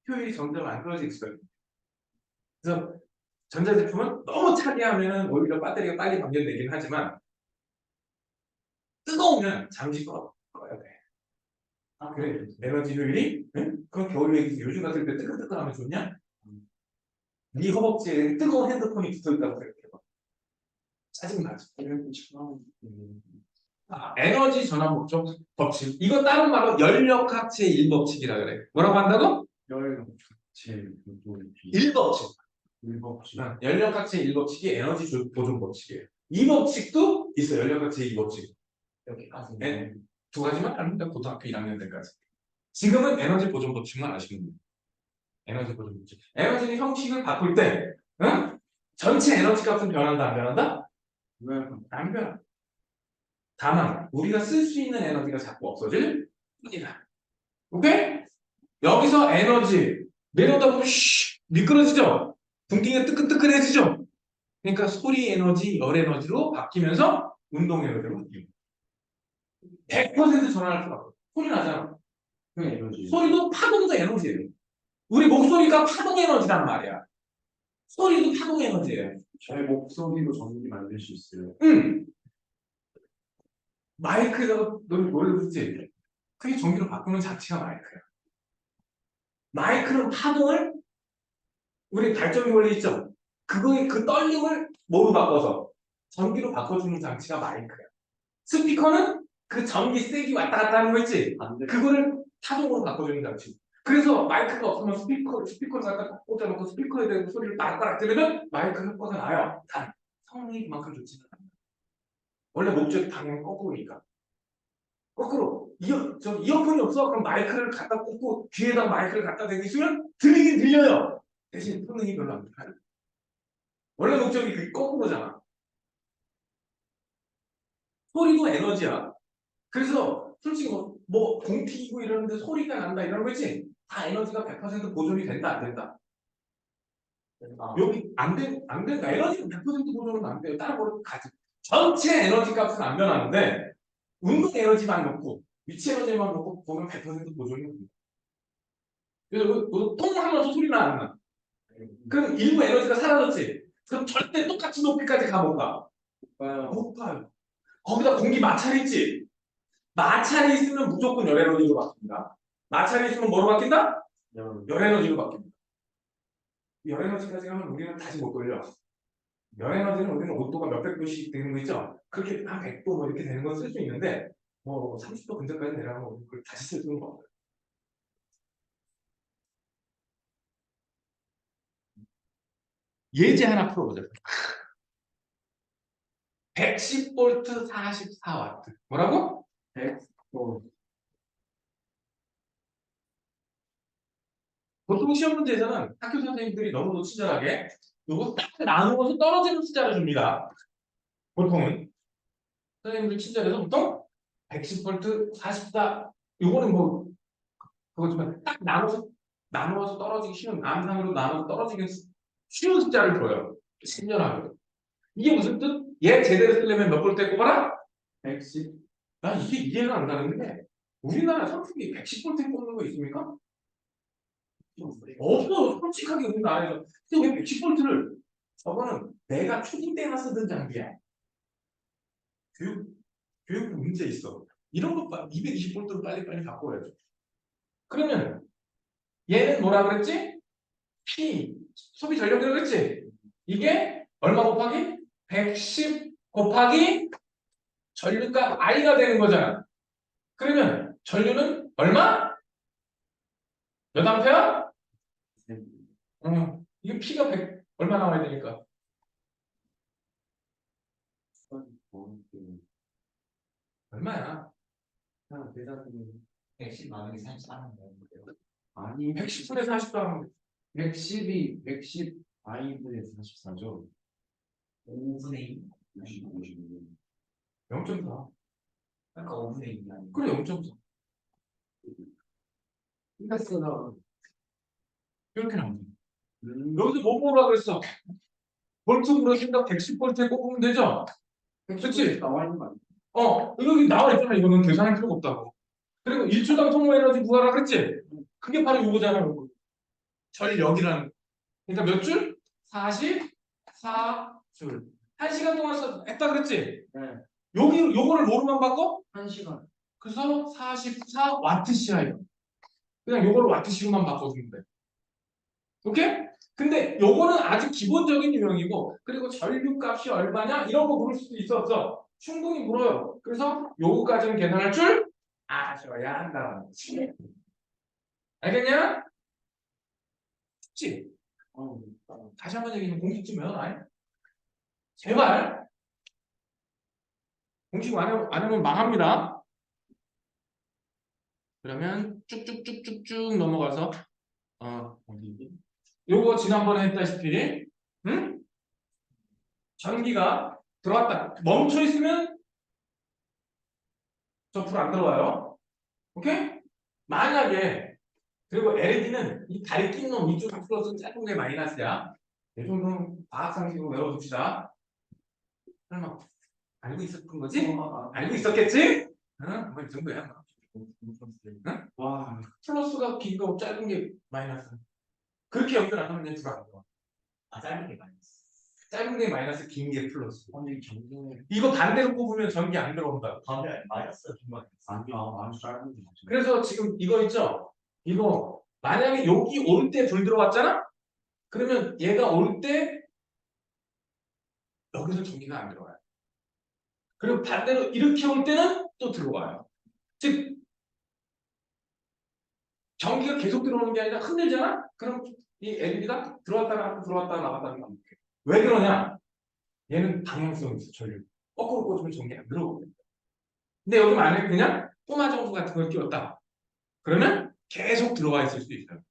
효율이 점점 안 좋아지기 시작해요. 그래서 전자제품은 너무 차게 하면 오히려 배터리가 빨리 방전되긴 하지만 뜨거우면 잠시 꺼야 돼. 그래. 에너지 효율이? 응? 그럼 겨울에 요즘 같은 때 뜨끈뜨끈하면 좋냐? 네 허벅지에 뜨거운 핸드폰이 붙어있다고 생각해봐. 짜증나죠? 에너지 전환 목적 법칙. 이거 다른 말로 연력학체 1법칙이라 그래. 뭐라고 한다고? 열제 1법칙. 일법칙. 연력학체 1법칙이 에너지 보존 법칙이에요. 이 법칙도 있어요. 연력학체 2법칙. 여기까지. 네. 두 가지만 알면 고등학교 1학년 때까지. 지금은 에너지 보존 법칙만 아시면 돼요. 에너지 보존 법칙. 에너지는 형식을 바꿀 때, 응? 전체 에너지 값은 변한다, 안 변한다? 왜? 안 변한다. 다만 우리가 쓸 수 있는 에너지가 자꾸 없어질 뿐이다. 오케이? 여기서 에너지 내려오다 보면 미끄러지죠? 둥기가 뜨끈뜨끈해지죠? 그러니까 소리 에너지, 열 에너지로 바뀌면서 운동 에너지로 바뀌고 100% 전환할 수가 없어. 소리 나잖아. 에너지. 소리도 파동도 에너지예요. 우리 목소리가 파동 에너지란 말이야. 소리도 파동 에너지예요. 제 목소리로 전기 만들 수 있어요. 응. 마이크에다가 너는 노래 듣지? 그게 전기로 바꾸는 자체가 마이크야. 마이크는 파동을 우리 발전기 원리 있죠? 그거의 그 떨림을 뭐로 바꿔서 전기로 바꿔주는 장치가 마이크야. 스피커는 그 전기 세기 왔다 갔다 하는 거 있지? 그거를 타동으로 바꿔주는 장치. 그래서 마이크가 없으면 스피커를 갖다 꽂아놓고 스피커에 대해서 소리를 따락따락 들으면 마이크 효과가 나요. 단 성능이 그만큼 좋지는 않아요. 원래 목적이 당연히 거꾸로니까. 거꾸로 이어폰이 없어? 그럼 마이크를 갖다 꽂고 귀에다 마이크를 갖다 대고 있으면 들리긴 들려요. 대신 성능이 별로 안 좋아요. 원래 목적이 그게 거꾸로잖아. 소리도 에너지야. 그래서 솔직히 공 튀기고 이러는데 소리가 난다 이런 거지? 다 에너지가 100% 보존이 된다 안 된다? 여기 안 된다. 에너지는 100% 보존은 안 돼요. 다른 거는 가지. 전체 에너지 값은 안 변하는데 운동 에너지만 놓고 위치 에너지만 놓고 보면 100% 보존이 됩니다. 그래서 똥 하면서 소리 나는 나. 그럼 일부 에너지가 사라졌지. 그럼 절대 똑같은 높이까지 가 못 가. 못 가요. 거기다 공기 마찰이 있지. 마찰이 있으면 무조건 열 에너지로 바뀝니다. 마찰이 있으면 뭐로 바뀐다? 열 에너지로 바뀝니다. 열 에너지까지 가면 우리는 다시 못 돌려. 열 에너지는 우리는 온도가 몇백 도씩 되는 거 있죠? 그렇게 한 100도 뭐 이렇게 되는 건 쓸 수 있는데 뭐 30도 근처까지 내려가면 그걸 다시 쓸 수는 없어요. 예제 하나 풀어보자. 110V 44W. 뭐라고? 100도. 보통 시험 문제에서는 학교 선생님들이 너무도 친절하게 요거 딱 나누어서 떨어지는 숫자를 줍니다. 보통은 선생님들 친절해서 보통 110V 44. 요거는 뭐 그거지만 딱 나누어서 떨어지기 쉬운 암산으로 나눠서 떨어지기 쉬운 숫자를 줘요. 친절하게. 이게 무슨 뜻? 얘 제대로 쓰려면 몇 볼 때 꼽아라? 110. 나 이게 이해가 안 가는데 우리나라 선풍기 110V 꼽는 거 있습니까? 없어. 솔직하게 우리나라에서. 근데 왜 110V를 저거는 내가 초딩 때나 쓰던 장비야. 교육 문제 있어. 이런 거 220V로 빨리빨리 바꿔야죠. 그러면 얘는 뭐라 그랬지? P 소비 전력이라고 그랬지? 이게 얼마 곱하기? 110 곱하기 전류값 I가 되는 거잖아. 그러면 전류는 얼마? 몇 암페어? 이게 P가 100 얼마 나와야 되니까? 얼마야? 대답은 110 나누기 34는 되는데요. 아니 110분의 40도 하면 110이 110 I분의 44죠. 5분의 2. 0.4. 그러니까 5분의 2 아니에요. 그래 0.4. 이랬어. 이렇게 나오지. 여기서 뭐 보라 그랬어? 볼트로 생각 110V에 꼽으면 되죠? 그치? 나와 있는 거 아니야? 여기 나와 있잖아. 이거는 계산할 필요가 없다고. 그리고 1초당 통로 에너지 구하라 그랬지? 그게 바로 이거잖아요. 전력이라는. 그러니까 몇 줄? 44줄. 1시간 동안 했다 그랬지? 네. 요거를 뭐로만 바꿔? 1시간. 그래서 44와트시야. 그냥 요거를 와트시로만 바꿔주면 돼. 오케이? 근데 요거는 아주 기본적인 유형이고, 그리고 전류값이 얼마냐? 이런 거 물을 수도 있었어. 충분히 물어요. 그래서 요거까지는 계산할 줄 아셔야 한다는 거지. 알겠냐? 쉽지? 다시 한번 얘기하면 공식 좀 외워놔. 제발. 공식 안 하면 망합니다. 그러면 쭉쭉쭉쭉쭉 넘어가서 어디? 요거 지난번에 했다시피 응? 전기가 들어왔다. 멈춰 있으면 저 불 안 들어와요. 오케이? 만약에 그리고 LED는 이 다리 낀 놈 이쪽 플러스 짧은 게 마이너스야. 이 정도는 과학상식으로 외워둡시다. 설마 알고 있었던 거지? 알고 있었겠지? 응? 뭐이 정도야. 응? 와. 플러스가 긴 거 짧은 게 마이너스. 그렇게 연결 안 하면 불 안 들어와. 짧은 게 마이너스. 짧은 게 마이너스, 긴 게 플러스. 아니 경쟁에 이거 반대로 꼽으면 전기 안 들어온다. 반대 마이너스 정말 아니야. 아주 짧은 게 맞죠. 그래서 지금 이거 있죠? 이거 만약에 여기 올 때 불 들어왔잖아? 그러면 얘가 올 때 여기서 전기가 안 들어와요. 그리고 반대로 이렇게 올 때는 또 들어와요. 즉 전기가 계속 들어오는 게 아니라 흔들잖아? 그럼 이 LED가 들어왔다가 나갔다가 나오게. 왜 그러냐? 얘는 방향성이 있어, 전류. 거꾸로 꽂으면 전기 안 들어오거든. 근데 여기 만약에 그냥 꼬마 정수 같은 걸 끼웠다. 그러면 계속 들어와 있을 수도 있어요.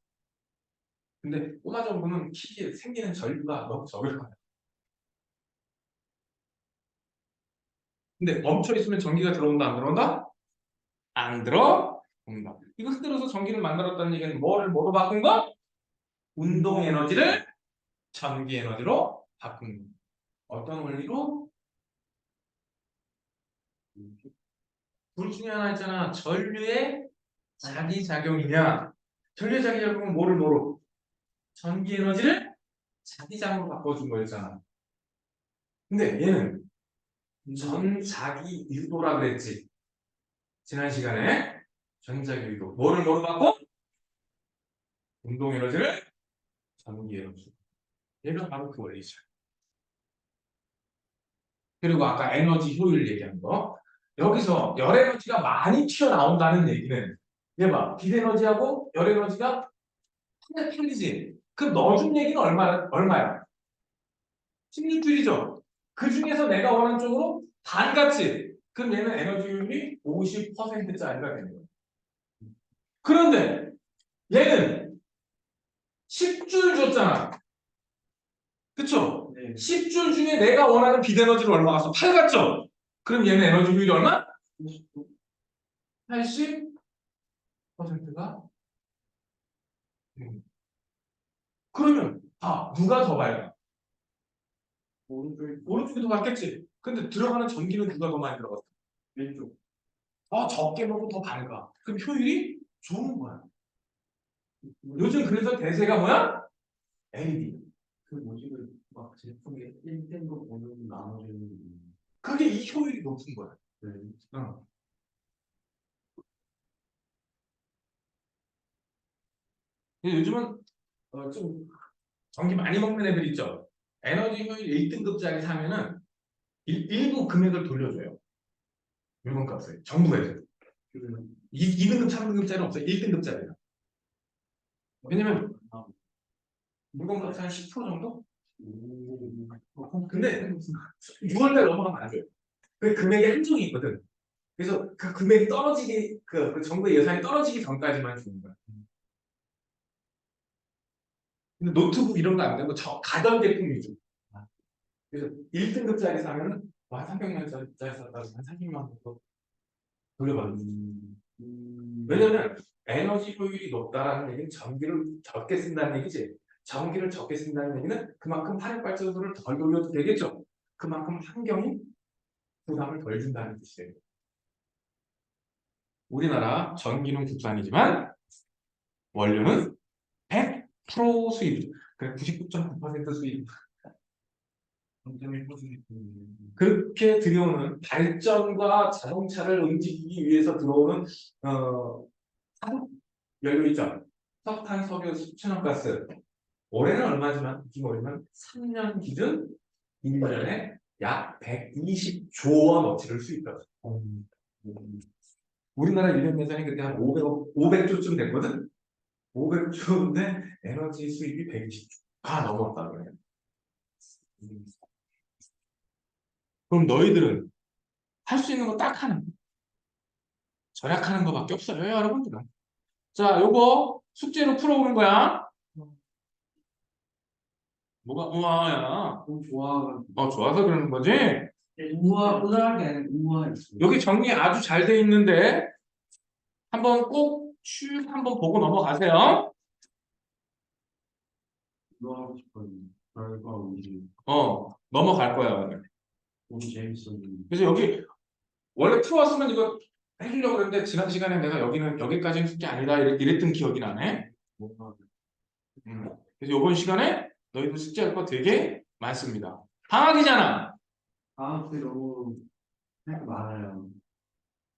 근데 꼬마 정수는 키에 생기는 전류가 너무 적을 거예요. 근데 멈춰 있으면 전기가 들어온다, 안 들어온다? 안 들어온다. 이거 흔들어서 전기를 만들었다는 얘기는 뭐로 바꾼 거? 운동 에너지를 전기 에너지로 바꾼 거. 어떤 원리로? 둘 중에 하나 있잖아. 전류의 자기작용이냐? 전류의 자기작용은 뭐로? 전기 에너지를 자기장으로 바꿔준 거였잖아. 근데 얘는 전자기 유도라 그랬지. 지난 시간에 전자기 유도. 뭐로 바꿔? 운동 에너지를 전기 에너지. 얘가 바로 그 원리죠. 그리고 아까 에너지 효율 얘기한 거. 여기서 열 에너지가 많이 튀어나온다는 얘기는 얘 봐. 빛 에너지하고 열 에너지가 틀리지. 그럼 넣어준 얘기는 얼마야? 16줄이죠. 그 중에서 내가 원하는 쪽으로 반 같지. 그럼 얘는 에너지율이 50%짜리가 되는 거예요. 그런데 얘는 10줄 줬잖아. 그쵸? 네. 10줄 중에 내가 원하는 빛 에너지를 얼마 갔어? 8 같죠? 그럼 얘는 에너지 효율이 얼마? 80%가? 그러면 누가 더 밝아? 오른쪽이 더 밝겠지? 근데 들어가는 전기는 누가 더 많이 들어갔어? 왼쪽. 더 적게 먹고 더 밝아. 그럼 효율이 좋은 거야. 요즘 그래서 대세가 뭐야? LED. 그 뭐지 막 제품에 1등급 보는 나눠주는 그게 이 효율이 높은 거야. 네. 어. 근데 요즘은 좀 전기 많이 먹는 애들 있죠. 에너지 효율 1등급짜리 사면은 일부 금액을 돌려줘요. 물건값을 정부에서. 2등급, 3등급짜리 없어요. 1등급짜리는. 왜냐면 물건값 한 10% 정도? 근데 6월달 넘어가면 안 돼요. 그 금액에 한정이 있거든. 그래서 그 금액이 떨어지기, 그 정부의 예산이 떨어지기 전까지만 주는 거야. 근데 노트북 이런 거 안 되고 가전 제품 위주. 그래서 1등급짜리 사면은 한 300만 원짜리 샀다가 한 30만 원 정도 돌려받는. 왜냐면 에너지 효율이 높다라는 얘기는 전기를 적게 쓴다는 얘기지. 전기를 적게 쓴다는 얘기는 그만큼 화력 발전소를 덜 돌려도 되겠죠. 그만큼 환경이 부담을 덜 준다는 뜻이에요. 우리나라 전기는 국산이지만 원료는 100% 수입. 그래 99.9% 수입. 0.1%. 그렇게 들여오는 발전과 자동차를 움직이기 위해서 들어오는 산업 연료 있죠. 석탄, 석유, 천연가스. 올해는 얼마지만 기본이면 3년 기준 1년에 약 120조 원어치를 수입하죠. 우리나라 1년 예산이 그때 한 500조쯤 됐거든. 500조인데 에너지 수입이 120조가 넘었다 그래요. 그럼 너희들은 할 수 있는 거 딱 하나. 절약하는 거밖에 없어요, 여러분들은. 자, 요거 숙제로 풀어오는 거야. 뭐가 우아야? 좀 좋아. 좋아서 그러는 거지? 우아하게 아니라 우아했어. 여기 정리 아주 잘 돼 있는데 한번 꼭 쭉 한번 보고 넘어가세요. 우아하고 싶어요. 별거 우리 넘어갈 거야. 우리 재밌었는데. 그래서 여기 원래 풀어왔으면 이거 해주려고 그랬는데 지난 시간에 내가 여기까지는 숙제 아니다 이랬던 기억이 나네. 뭔가 그래서 이번 시간에 너희들 숙제할 거 되게 많습니다. 방학이잖아. 방학 때 너무 할 게 많아요.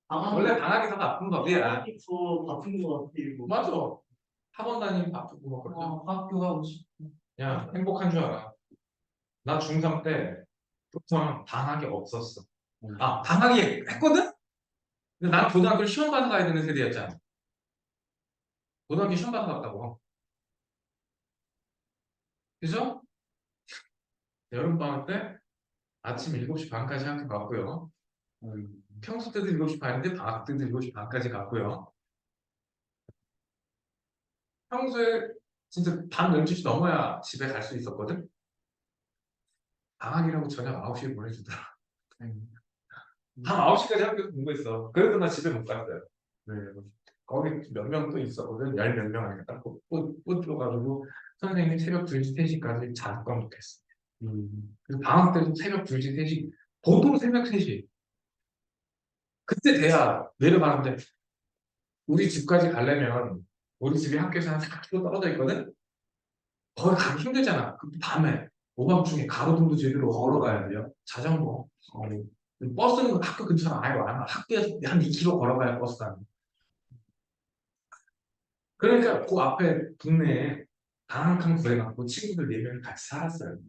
원래 방학이 더 바쁜 법이야. 더 바쁜 거 같아 이거. 맞아. 학원 다니면 바쁘고 막 그러죠. 학교 가고 싶어. 야, 행복한 줄 알아. 나 중3 때부터 방학이 없었어. 방학이 했거든? 근데 나는 고등학교 시험 봐서 가야 되는 세대였잖아. 고등학교 시험 봐서 갔다고. 그죠? 여름방학 때 아침 7시 반까지 학교 갔고요. 평소 때도 7시 반인데 방학 때도 7시 반까지 갔고요. 평소에 진짜 밤 12시 넘어야 집에 갈 수 있었거든? 방학이라고 저녁 9시에 보내주더라. 밤 9시까지 학교에서 공부했어. 그래도 나 집에 못 갔어요. 네. 거기 몇 명 또 있었거든. 10몇 명 아니까 들어가지고 선생님이 새벽 2시, 3시까지 잠깐 못했어. 그래서 방학 때도 새벽 2시, 3시, 보통 새벽 3시. 그때 돼야 내려가는데 우리 집까지 가려면 우리 집이 학교에서 한 4km 떨어져 있거든? 거기 가기 힘들잖아. 그 밤에 오밤중에 가로등도 제대로 걸어가야 돼요. 자전거. 버스는 학교 근처는 아예 안 와. 학교에서 한 2km 걸어가야 버스 가는. 그러니까 그 앞에 동네에 방 한 칸 구해갖고 친구들 4명이 같이 살았어요.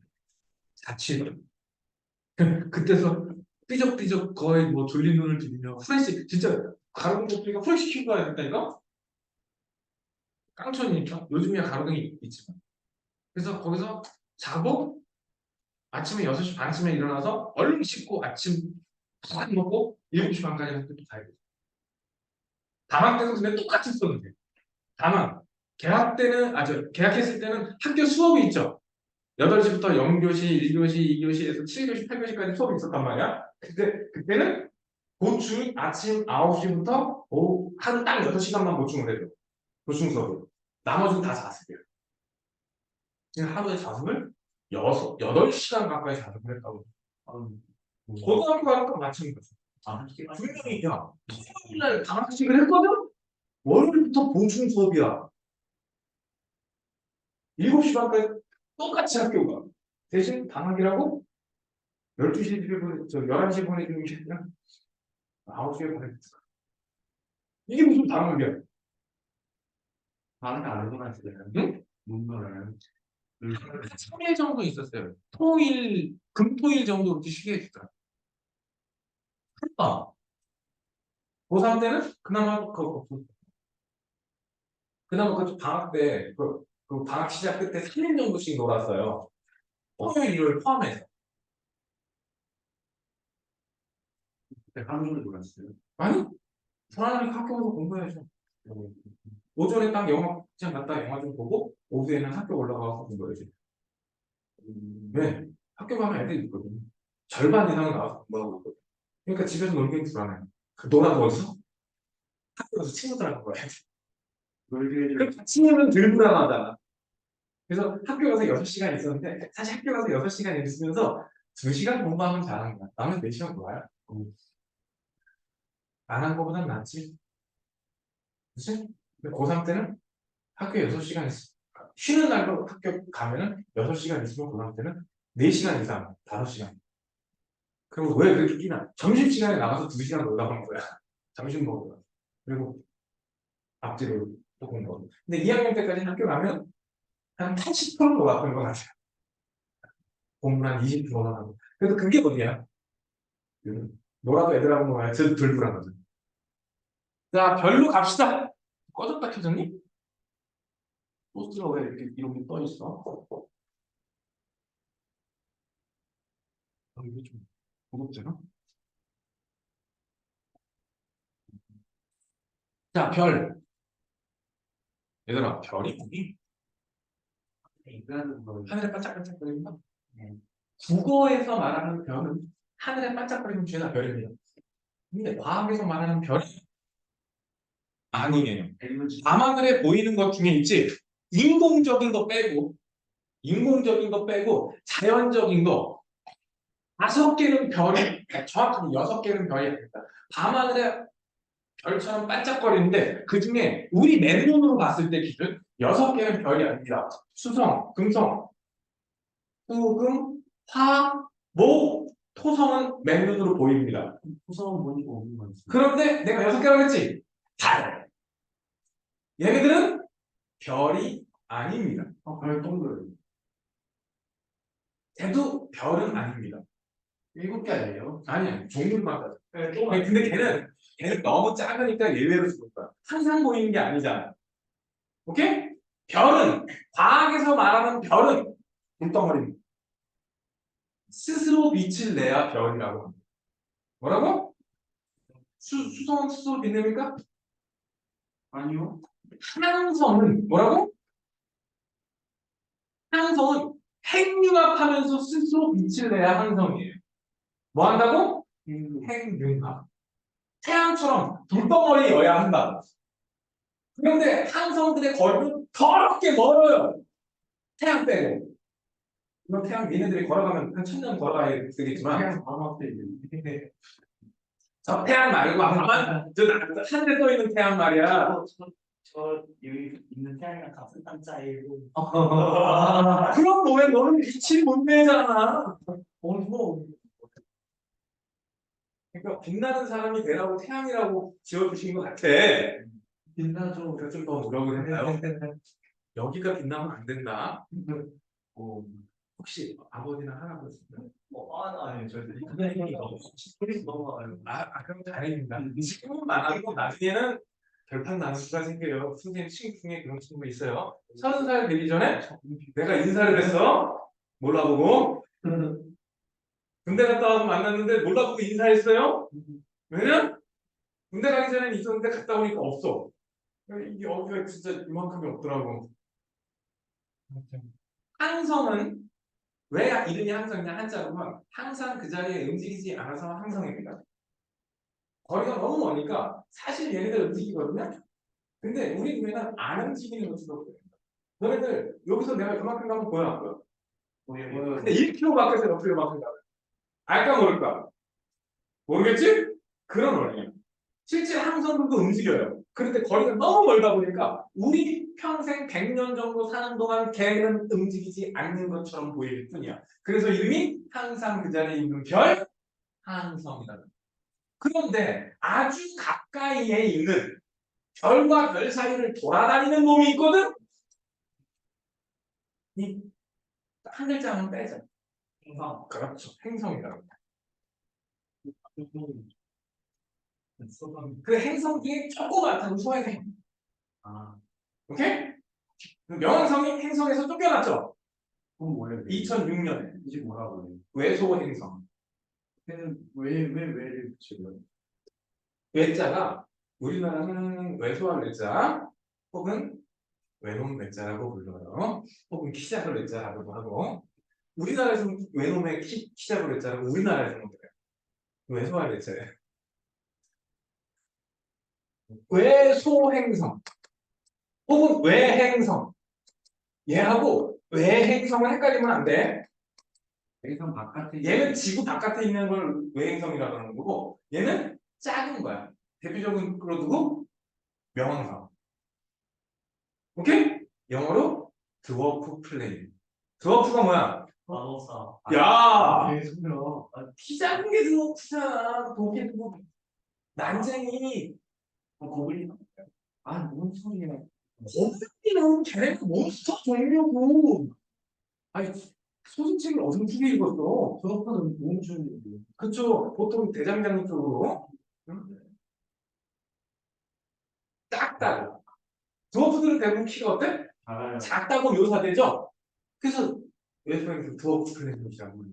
자취로. 그때서 삐적삐적 거의 뭐 졸린 눈을 들이며 후레쉬 진짜 가로등 없으니까 후레쉬 켜고 가야 된다니까? 깡촌이니까 요즘이야 가로등이 있지만 그래서 거기서 자고 아침에 6시 반쯤에 일어나서 얼른 씻고 아침 밥 먹고 7시 반까지 학교 또 가야 돼. 방학 때도 근데 똑같이 썼는데 다만 개학 때는 저 개학했을 때는 학교 수업이 있죠. 8시부터 0교시, 1교시, 2교시에서 7교시, 8교시까지 수업이 있었단 말이야. 근데 그때는 보충이 아침 9시부터 오후 하루 딱 6시간만 보충을 해줘. 보충 수업을. 나머지는 다 자습이야. 그냥 하루에 자습을 8시간 가까이 자습을 했다고. 고등학교 가는 건 마찬가지. 분명히 야, 토요일날 방학식을 했거든? 월요일부터 보충 수업이야. 7시 반까지 똑같이 학교 가. 대신 방학이라고 12시 집에 11시 보내주는 게 아니라 9시에 보내줬어. 이게 무슨 방학이야? 방학 안 하고 갔어요. 응? 문문을. 3일 정도 있었어요. 토일, 금토일 정도 이렇게 쉬게 해주더라. 고3 때는 그나마 그 방학 때, 그 방학 시작 끝에 3일 정도씩 놀았어요. 토요일, 일요일 포함해서. 그때 한국을 놀았어요. 아니, 불안하게 학교 가서 공부해야죠. 오전에 딱 영화장 갔다 영화 좀 보고, 오후에는 학교 올라가서 공부해야지. 왜? 학교 가면 애들이 있거든. 절반 이상은 나와서 공부하고 있거든. 그러니까 집에서 놀기엔 불안해. 놀아도 어디서? 학교 가서 친구들하고 놀아야지. 놀게 그럼 해줘. 같이 놀면 덜 불안하잖아. 그래서 학교 가서 6시간 있었는데, 사실 학교 가서 6시간 있으면서 2시간 공부하면 잘하는 거야. 나는 4시간 놀아요. 안 한 거보단 낫지. 그치? 근데 고3 때는 학교 6시간 쉬는 날도 학교 가면은 6시간 있으면 고3 때는 4시간 이상, 5시간. 그리고 왜 그렇게 끼나? 점심시간에 나가서 2시간 놀다 온 거야. 점심 먹으러. 그리고 앞뒤로 또 공부하고. 근데 2학년 때까지 학교 가면 한 80% 놀았던 것 같아요. 공부 한 20%만 하고. 그래서 그게 어디야? 놀아도 애들하고 놀아야 덜 불안하죠. 자, 별로 갑시다. 꺼졌다 켜졌니? 포스트가 왜 이렇게 이렇게 떠 있어? 이게 좀 무겁잖아. 자, 별. 얘들아, 별이 뭐니? 이거는 뭐 하늘에 반짝반짝거리는 거? 네. 국어에서 말하는 별은 하늘에 반짝거리는 죄다 별입니다. 근데 과학에서 말하는 별은 아니에요. 밸런스 밤하늘에 보이는 것 중에 있지. 인공적인 거 빼고, 인공적인 거 빼고, 자연적인 거 5개는 별이, 정확하게 6개는 별이 아닙니다. 밤하늘에 별처럼 반짝거리는데 그 중에 우리 맨눈으로 봤을 때 기준 6개는 별이 아닙니다. 수성, 금성, 수금, 화, 목, 토성은 맨눈으로 보입니다. 무서운 보니까 없는 거지. 그런데 내가 6개라고 했지? 달. 얘네들은 별이 아닙니다. 별똥별. 걔도 별은 아닙니다. 7개 아니에요? 아니야, 종류마다. 네, 또 근데 걔는 너무 작으니까 예외로 죽을 거야. 항상 보이는 게 아니잖아. 오케이? 별은, 과학에서 말하는 별은 물덩어리입니다. 스스로 빛을 내야 별이라고 합니다. 뭐라고? 수성은 스스로 빛냅니까? 아니요. 항성은 뭐라고? 항성은 핵융합하면서 스스로 빛을 내야 항성이에요. 뭐 한다고? 핵융합. 태양처럼 불덩어리여야 한다. 그런데 항성들의 거리는 더럽게 멀어요. 태양 빼고. 이건 태양 얘네들이 걸어가면 한 1000년 걸어가야 되겠지만 그냥 바로 앞에 있는. 저 태양 말고 아마 하늘에 떠 있는 태양 말이야. 저 여기 있는 태양이랑 같은 단자이고. 그럼 뭐해? 너는 빛이 못 내잖아. 뭐 그러니까 빛나는 사람이 되라고 태양이라고 지어주신 것 같아. 빛나죠. 그래서 좀 더 노력을 해봐요. 여기가 빛나면 안 된다. 뭐 혹시 아버지나 할아버지는? 아니, 절대. 소리 넘어가요. 그럼 다행입니다. 지금은 많아도 나중에는 결판 나는 수가 생겨요. 선생님 친구 중에 그런 친구가 있어요. 30살 되기 전에 내가 인사를 했어. 몰라보고. 군대 갔다 와서 만났는데 몰라보고 인사했어요. 왜냐? 군대 가기 전에는 있었는데 갔다 오니까 없어. 이게 어디가 진짜 이만큼이 없더라고. 항성은 왜 이름이 항성이냐? 한자로 보면 항상 그 자리에 움직이지 않아서 항성입니다. 거리가 너무 머니까 사실 얘네들 움직이거든요. 근데 우리 눈에는 안 움직이는 것으로 보여요. 너네들 여기서 내가 그만큼 가면 보여 안 보여? 근데 1km 밖에서 몇 킬로 밖에 가요? 알까 모를까? 모르겠지? 그런 원리예요. 실제 항성들도 움직여요. 그런데 거리가 너무 멀다 보니까 우리 평생 100년 정도 사는 동안 걔는 움직이지 않는 것처럼 보일 뿐이야. 그래서 이름이 항상 그 자리에 있는 별, 항성이다. 그런데 아주 가까이에 있는 별과 별 사이를 돌아다니는 놈이 있거든? 이 한 글자만 빼자. 행성. 그렇죠. 행성이라고. 그 행성 중에 조그맣다고 소행성. 오케이? 명왕성이 행성에서 쫓겨났죠? 그건 뭐예요? 2006년에. 이게 뭐라고 해요? 외소 행성. 왜를 붙여요? 외자가 우리나라는 외소할 외자 혹은 외놈 외자라고 불러요. 혹은 키작을 외자라고도 하고 우리나라에서는 외놈의 키작을 외자라고 우리나라에서는 그래요. 외소할 외자예요. 외소행성 혹은 외행성 얘하고 외행성을 헷갈리면 안 돼. 행성 바깥에 얘는 지구 바깥에 있는 걸 외행성이라고 하는 거고 얘는 작은 거야. 대표적으로 누구? 명왕성. 오케이? 영어로 드워프 플레인. 드워프가 뭐야? 마법사. 야! 계속요. 키 작은 게 드워프잖아. 독일 뭐 난쟁이. 고블린. 뭔 소리야? 거북이는 걔네가 몬스터 종류고. 아니 소설책을 어중축에 읽었어. 드워프는 몽준인데. 그쵸? 보통 대장장이 쪽으로. 응? 작다고. 드워프들은 대부분 키가 어때? 작아요. 작다고 묘사되죠? 그래서 외소행성 드워프 플레인이라고 해요.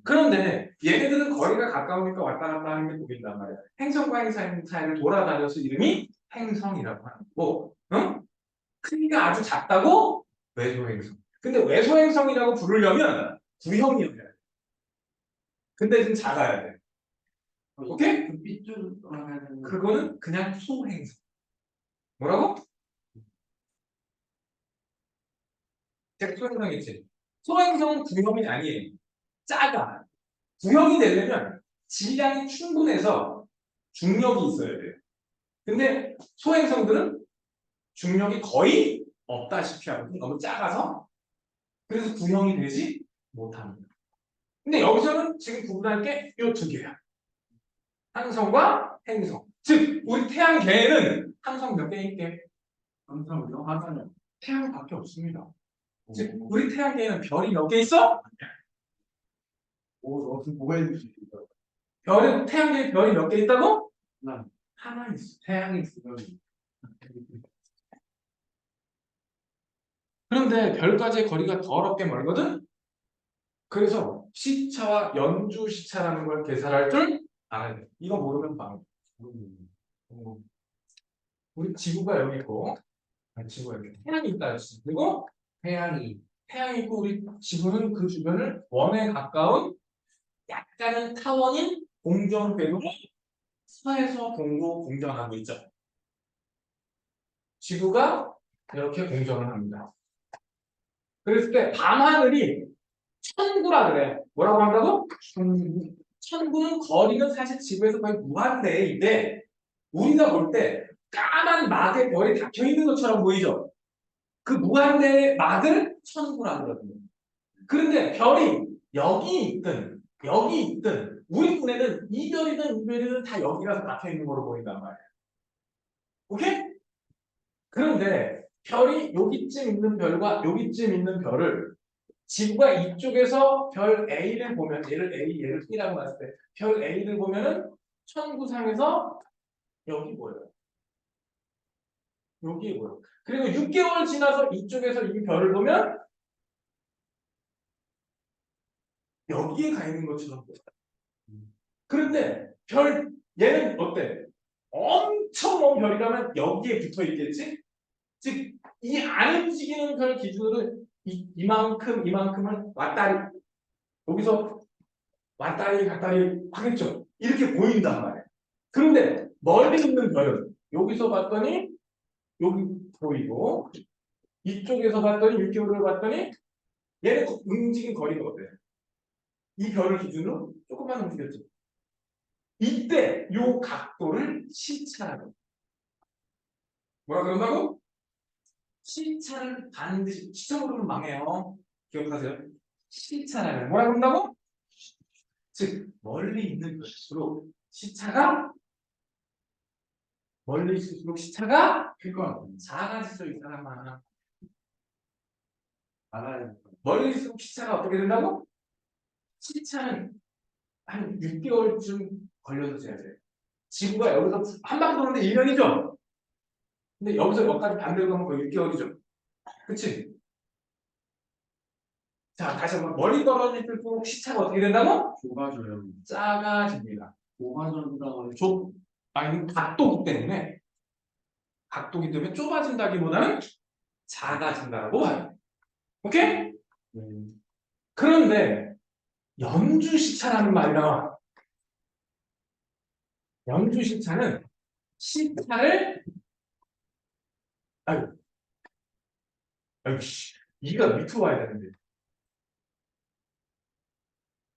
그런데 얘네들은 거리가 가까우니까 왔다 갔다 하는 게 보인단 말이야. 행성과 행성 사이를 돌아다녀서 이름이 행성이라고 하는 거고, 응? 크기가 아주 작다고 외소행성. 근데 외소행성이라고 부르려면 구형이어야 돼. 근데 좀 작아야 돼. 오케이? 그 삐뚤 하면 그거는 그냥 소행성. 뭐라고? 소행성이지. 소행성은 구형이 아니에요. 작아. 구형이 되려면 질량이 충분해서 중력이 있어야 돼요. 근데 소행성들은 중력이 거의 없다시피 하고 너무 작아서 그래서 구형이 되지 못합니다. 근데 여기서는 지금 구분할 게 이 두 개야. 항성과 행성. 즉 우리 태양계에는 항성 몇 개 있게? 항상요? 하나요? 태양밖에 없습니다. 즉 우리 태양계에는 별이 몇 개 있어? 너무 뭐가 있는지. 별은 태양계에 별이 몇 개 있다고? 하나. 하나 있어. 태양이 있으면 그런데 별까지의 거리가 더럽게 멀거든? 그래서 시차와 연주 시차라는 걸 계산할 줄 알아야 돼. 이거 모르면 망해. 우리 지구가 여기 있고, 지구가 여기 있고, 태양이 있다 했지. 그리고 태양이 있고, 우리 지구는 그 주변을 원에 가까운 약간은 타원인 공전 궤도로 서에서 동으로 공전하고 있죠. 지구가 이렇게 공전을 합니다. 그랬을 때 밤하늘이 천구라 그래. 뭐라고 한다고? 천구는 거리는 사실 지구에서 거의 무한대인데 우리가 볼 때 까만 막에 별이 닫혀 있는 것처럼 보이죠? 그 무한대의 막을 천구라 그러거든요. 그런데 별이 여기 있든 우리 눈에는 이 별이든 이 별이든 다 여기라서 닫혀 있는 거로 보인단 말이에요. 오케이? 그런데 별이 여기쯤 있는 별과 여기쯤 있는 별을 지구가 이쪽에서 별 A를 보면 얘를 A, 얘를 B라고 놨을 때 별 A를 보면은 천구상에서 여기 보여요. 여기에 보여. 그리고 6개월 지나서 이쪽에서 이 별을 보면 여기에 가 있는 것처럼 보여. 그런데 얘는 어때? 엄청 먼 별이라면 여기에 붙어 있겠지? 즉, 이 안 움직이는 별 기준으로 이만큼을 왔다리, 여기서 왔다리 갔다리 하겠죠? 이렇게 보인단 말이야. 그런데 멀리 있는 별은 여기서 봤더니 여기 보이고, 이쪽에서 봤더니 6개월을 봤더니 얘는 움직인 거리가 어때? 이 별을 기준으로 조금만 움직였지. 이때 요 각도를 시차라고 해요. 뭐라 그런다고? 시차를 반드시 시점으로는 망해요. 기억하세요? 시차라는 뭐라 그런다고? 즉 멀리 있는 것일수록 시차가 멀리 있을수록 시차가 그건 작아지죠 이 사람아. 알아요. 멀리 있을수록 시차가 어떻게 된다고? 시차는 한 6개월쯤 걸려서 재야 돼. 지구가 여기서 한 바퀴 도는데 1년이죠? 근데 여기서 여기까지 반대로 가면 거의 6개월이죠. 그치? 자, 다시 한번 멀리 떨어질수록 시차가 어떻게 된다고? 좁아져요. 작아집니다. 좁아진다고 아니, 각도기 때문에 좁아진다기보다는 작아진다고 봐요. 오케이? 그런데 연주 시차라는 말이 나와. 연주 시차는 시차를 아유, 씨, 이가 밑으로 와야 되는데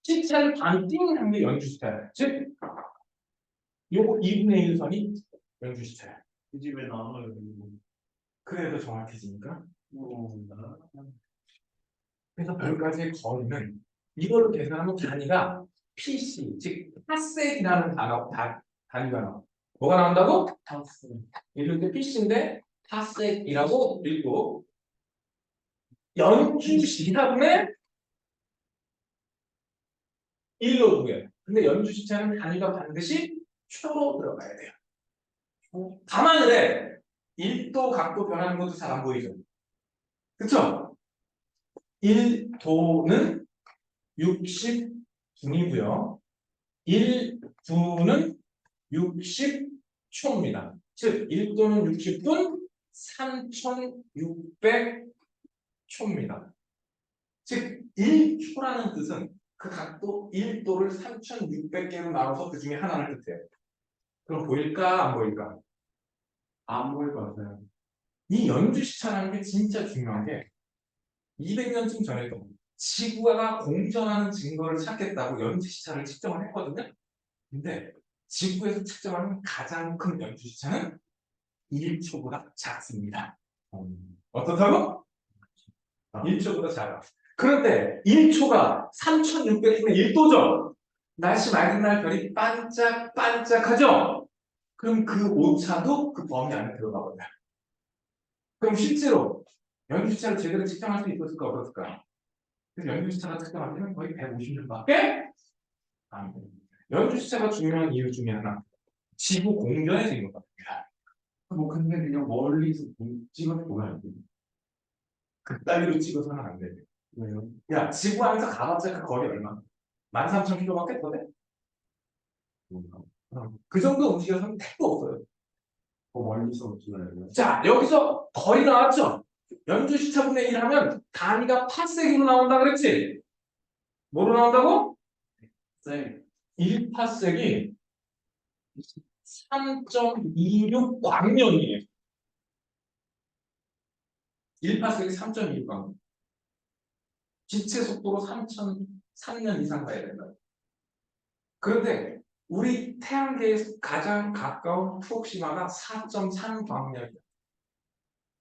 시차를 반띵한 게 연주 시차야. 즉, 요거 2분의 1선이 연주 시차야. 이 집에 나눠요. 그래도 정확해지니까. 어, 그래서 별까지의 거리는 이걸로 계산하면 단위가 PC, 즉 파섹이라는 단위가 나와. 뭐가 나온다고? 파스. 이럴 때 PC인데 파섹이라고 읽고 연주 시차분의 1로 구해. 근데 연주 시차는 단위가 반드시 초로 들어가야 돼요. 가만히 해. 1도 각도 변하는 것도 잘 안 보이죠? 그쵸? 1도는 60분이고요. 1분은 60초입니다. 즉 1도는 60분 3600초입니다. 즉 1초라는 뜻은 그 각도 1도를 3600개로 나눠서 그 중에 하나를 뜻해요. 그럼 보일까 안 보일까? 안 보일 것 같아요. 이 연주시차라는 게 진짜 중요한 게 200년쯤 전에도 지구가 공전하는 증거를 찾겠다고 연주시차를 측정을 했거든요. 근데 지구에서 측정하는 가장 큰 연주시차는 1초보다 작습니다. 어떻다고? 1초보다 작아. 그런데 1초가 3600분의 1도죠. 날씨 맑은 날 별이 반짝반짝하죠. 그럼 그 오차도 그 범위 안에 들어가 버려요. 그럼 실제로 연주시차를 제대로 측정할 수 있었을까 없었을까? 그래서 연주시차가 측정할 때는 거의 150년밖에 안 돼요. 연주시차가 중요한 이유 중에 하나, 지구 공전에서 있는 것 같습니다. 뭐 근데 그냥 멀리서 찍어서 보면 안 돼요. 그따위로 찍어서는 안 돼요. 왜요? 야, 지구 안에서 가봤자 그 거리 얼마? 13,000km밖에 더 돼? 그 정도 움직여서는 택도 없어요. 더 멀리서 찍어야 돼요. 자, 여기서 거리 나왔죠? 연주시차분의 1 하면 단위가 파세기로 나온다 그랬지? 뭐로 나온다고? 네. 1파섹이 3.26 광년이에요. 1파섹이 3.26 광년. 빛의 속도로 3년 이상 가야 된다. 그런데 우리 태양계에서 가장 가까운 프록시마가 4.3 광년이에요.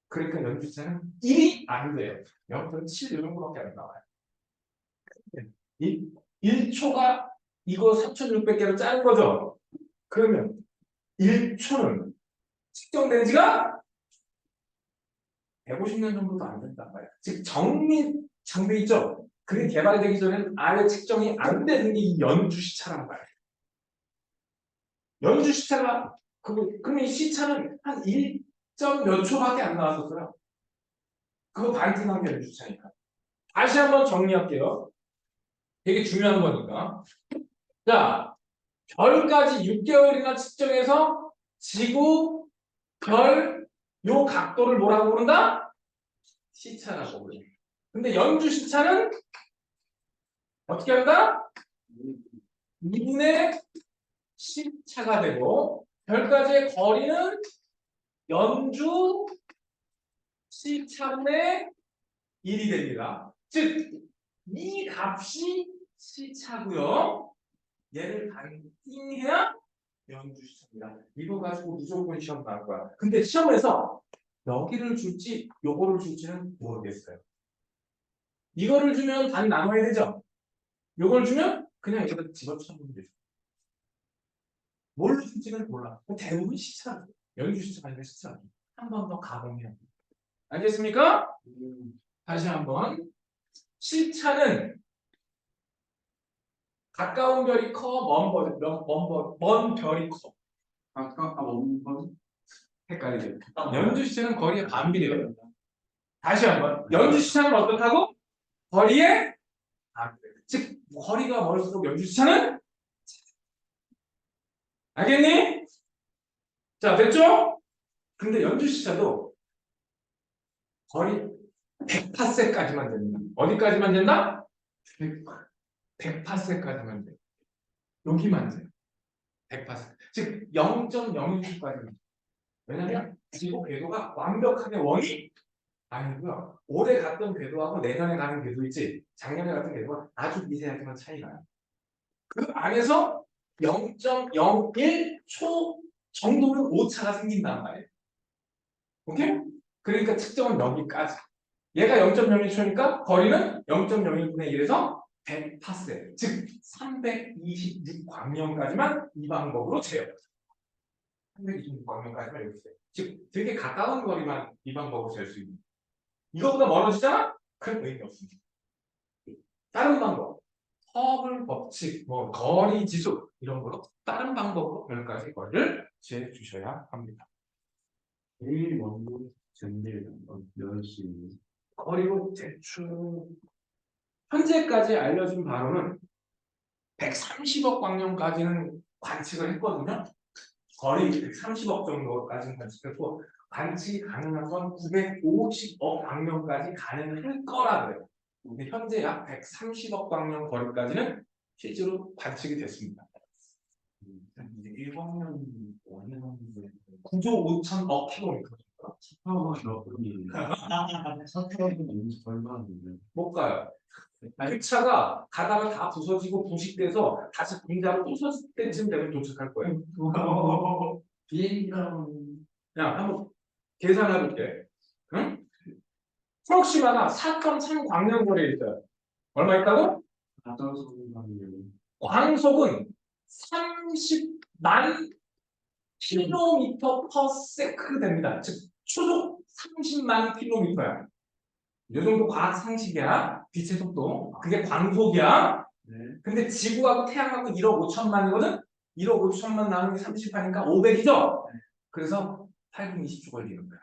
그러니까 연주시차는 1이 안 돼요. 0.7 이런 거밖에 안 나와요. 1초가 이거 3,600개로 짜는 거죠. 그러면 1초는 측정된 지가 150년 정도도 안 된단 말이야. 즉 정밀 장비 있죠? 그게 개발되기 전에는 아예 측정이 안 되는 게 이 연주 시차란 말이에요. 연주 시차가 그러면 이 시차는 한 1점 몇 초밖에 안 나왔었어요. 그거 반지난 게 연주 시차니까. 다시 한번 정리할게요. 되게 중요한 거니까. 자, 별까지 6개월이나 측정해서 지구, 별, 요 각도를 뭐라고 부른다? 시차라고 부른다. 근데 연주 시차는 어떻게 한다? 2분의 시차가 되고 별까지의 거리는 연주 시차분의 1이 됩니다. 즉, 이 값이 시차고요. 얘를 반띵해야 연주 시차입니다. 이거 가지고 무조건 시험 나올 거야. 근데 시험에서 여기를 줄지 요거를 줄지는 모르겠어요. 이거를 주면 반 나눠야 되죠? 요걸 주면 그냥 여기다 집어치우면 되죠. 뭘 줄지는 몰라. 대부분 시차, 연주 시차가 아니라 시차. 한 번 더 가공해야 돼요. 알겠습니까? 다시 한번. 시차는 가까운 별이 커, 먼 별이 커. 아까 먹는 건 헷갈리죠. 연주 시차는 거리의 반비례예요. 다시 한번. 연주 시차는 어떻다고? 거리의 반비례. 즉 거리가 멀수록 연주 시차는 알겠니? 자, 됐죠? 근데 연주 시차도 거리 100파세까지만 됩니다. 어디까지만 된다? 100파세까지만 돼요. 여기만 돼요. 100파세. 즉 0.01초까지만. 왜냐면 지구 궤도가 완벽하게 원이 아니고요. 올해 갔던 궤도하고 내년에 가는 궤도 있지. 작년에 갔던 궤도가 아주 미세하지만 차이가 나요. 그 안에서 0.01초 정도는 오차가 생긴단 말이에요. 오케이? 그러니까 측정은 여기까지. 얘가 0.01초니까 거리는 0.01분의 1에서 100파세, 즉 326광년까지만 이 방법으로 재요. 326광년까지만 이렇게 재요. 즉 되게 가까운 거리만 이 방법으로 잴 수 있는. 이거보다 멀어지잖아? 그럼 의미 없습니다. 다른 방법, 허블 법칙, 뭐 거리 지수 이런 걸로 다른 방법으로 별까지 거리를 재 주셔야 합니다. 제일 먼저 전들 몇시 그리고 대충 현재까지 알려진 바로는 130억 광년까지는 관측을 했거든요. 거의 130억 정도까지는 관측했고 관측이 가능한 건 950억 광년까지 가능할 거라 그래요. 근데 현재 약 130억 광년 거리까지는 실제로 관측이 됐습니다. 1광년 어느 정도 9조 5천억 킬로미터. 차파가 몇 분이 차파가 얼마 되는데 못 가요. 그 차가 가다가 다 부서지고 부식돼서 다시 공자로 부서질 때쯤 되면 도착할 거예요. 비행기랑 그냥 한번 계산해 볼게. 응? 프록시마가 4.3 광년 거리에 있어요. 얼마 있다고? 가정소금하는 광속은 30만 킬로미터 퍼 세크 됩니다. 즉 초속 30만 킬로미터야. 이 정도 과학 상식이야. 빛의 속도. 그게 광속이야. 네. 근데 지구하고 태양하고 1억 5천만이거든? 1억 5천만 나누기 30하니까 500이죠? 그래서 8분 20초 걸리는 거야.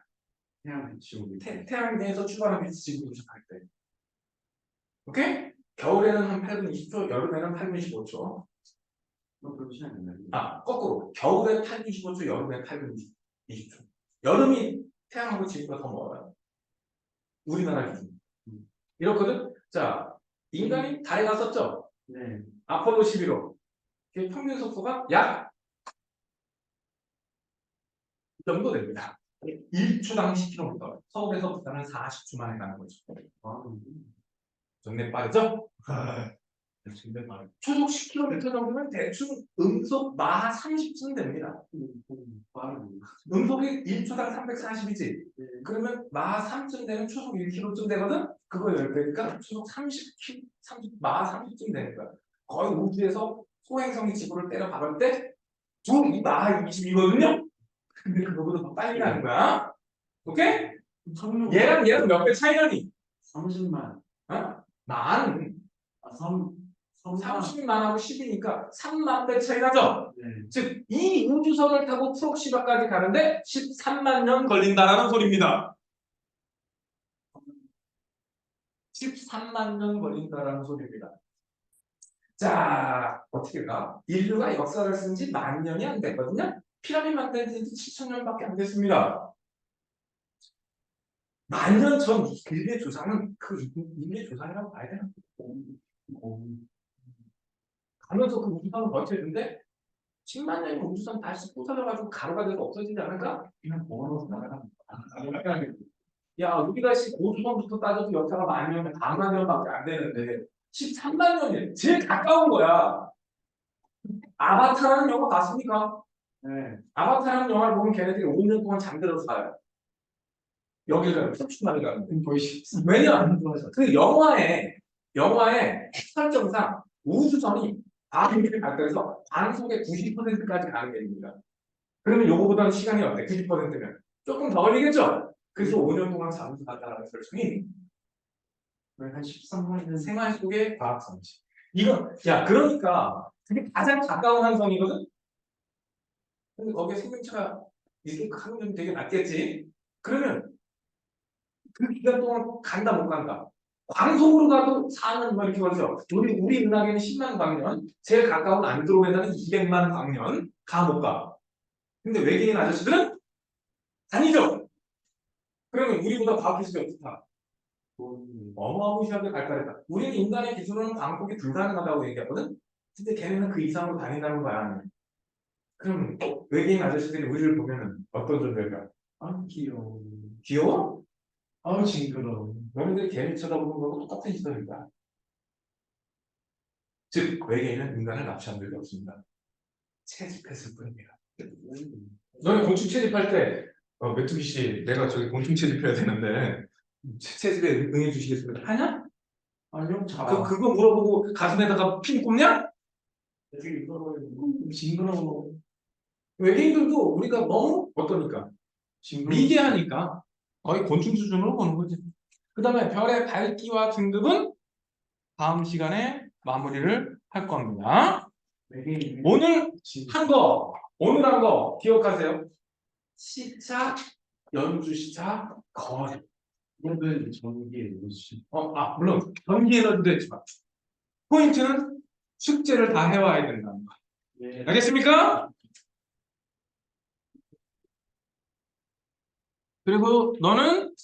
태양 지옥이 태양 내에서 출발하면 지구 도착할 때. 오케이? 겨울에는 한 8분 20초, 여름에는 8분 15초. 그렇지 않나요? 아, 거꾸로. 겨울에 8분 15초, 여름에 8분 20초. 여름이 태양하고 지구가 더 멀어요. 우리나라 기준. 이렇거든? 자, 인간이 달에 갔었죠? 네. 아폴로 11호. 평균 속도가 약 이 정도 됩니다. 1초당 10km. 서울에서 부산은 40초 만에 가는 거죠. 정말 빠르죠? 정말 빠르죠. 초속 10km 정도면 대충 음속 마하 30쯤 됩니다. 음속이 1초당 340이지. 네. 그러면 마하 3쯤 되면 초속 1km쯤 되거든? 그거 10배니까 초속 마하 30쯤 되는 거야. 거의 우주에서 소행성이 지구를 때려 박을 때 이 마하 20이거든요? 근데 그거보다 더 빨리 가는 거야. 오케이? 얘랑 몇 배 차이 나니? 30만. 어? 만 아, 3만. 30만하고 10이니까 3만 배 차이 나죠? 네. 즉, 이 우주선을 타고 프록시마까지 가는데 13만 년 걸린다라는 소리입니다. 13만 년 걸린다라는 소리입니다. 자, 어떻게 가? 인류가 역사를 쓴 지 10,000년이 안 됐거든요. 피라미드 만든 지 7,000년밖에 안 됐습니다. 10,000년 전 인류의 조상은 그 인류의 조상이라고 봐야 되나? 가면서 그 우주선을 버텨주는데 10만 년이면 우주선 다시 부서져가지고 가루가 돼서 없어지지 않을까? 그냥 모아놓고 나가라. 야, 우리가 고수선부터 따져도 역사가 10,000년, 4만 년밖에 안 되는데 13만 년이 제일 가까운 거야. 아바타라는 영화 봤습니까? 네. 아바타라는 영화를 보면 걔네들이 5년 동안 잠들어서 가요. 여기를 춤추나를 가는데. 보이시죠? 왜냐? 안 좋아서. 그 영화의 설정상 우주선이 아무리 발달해서 광속의 90%까지 가는 게 됩니다. 그러면 요거보다는 시간이 어때? 90%면 조금 더 걸리겠죠? 그래서 5년 동안 잠수 간다는 설정이 한 13만 년. 생활 속의 과학 성취. 이거 야 그러니까 그게 가장 가까운 항성이거든. 근데 거기에 생명체가 있을 확률이 되게 낮겠지. 그러면 그 기간 동안 간다 못 간다. 광속으로 가도 4년 뭐 이렇게 걸리죠. 우리 은하계는 10만 광년, 제일 가까운 안드로메다는 200만 광년 가 못 가. 근데 외계인 아저씨들은 다니죠. 그러면 우리보다 과학 기술이 어떻다? 어마무시하게 발달했다. 우리는 인간의 기술로는 광폭이 불가능하다고 얘기하거든. 근데 걔네는 그 이상으로 다닌다는 거야. 그럼 외계인 아저씨들이 우리를 보면은 어떤 존재일까? 아, 귀여워. 귀여워? 아우, 징그러워. 너희들이 걔를 쳐다보는 거하고 똑같은 시선입니다. 즉 외계인은 인간을 납치한 적이 없습니다. 채집했을 뿐입니다. 너네 곤충 채집할 때 메뚜기 씨 내가 저기 곤충 채집해야 되는데 채집에 응해 주시겠습니까? 하냐? 아니요, 잘. 그거 물어보고 가슴에다가 핀 꼽냐? 되게 징그러워. 외계인들도 우리가 너무 어떠니까? 미개하니까 거의 곤충 수준으로 보는 거지. 그 다음에 별의 밝기와 등급은 다음 시간에 마무리를 할 겁니다. 외계인. 오늘 한 거 기억하세요. 시차, 연주 시차, 거리. 이거는 전기의 요시. 물론 전기 에너지도 했지만 포인트는 숙제를 다 해와야 된다는 거. 네. 알겠습니까? 그리고 너는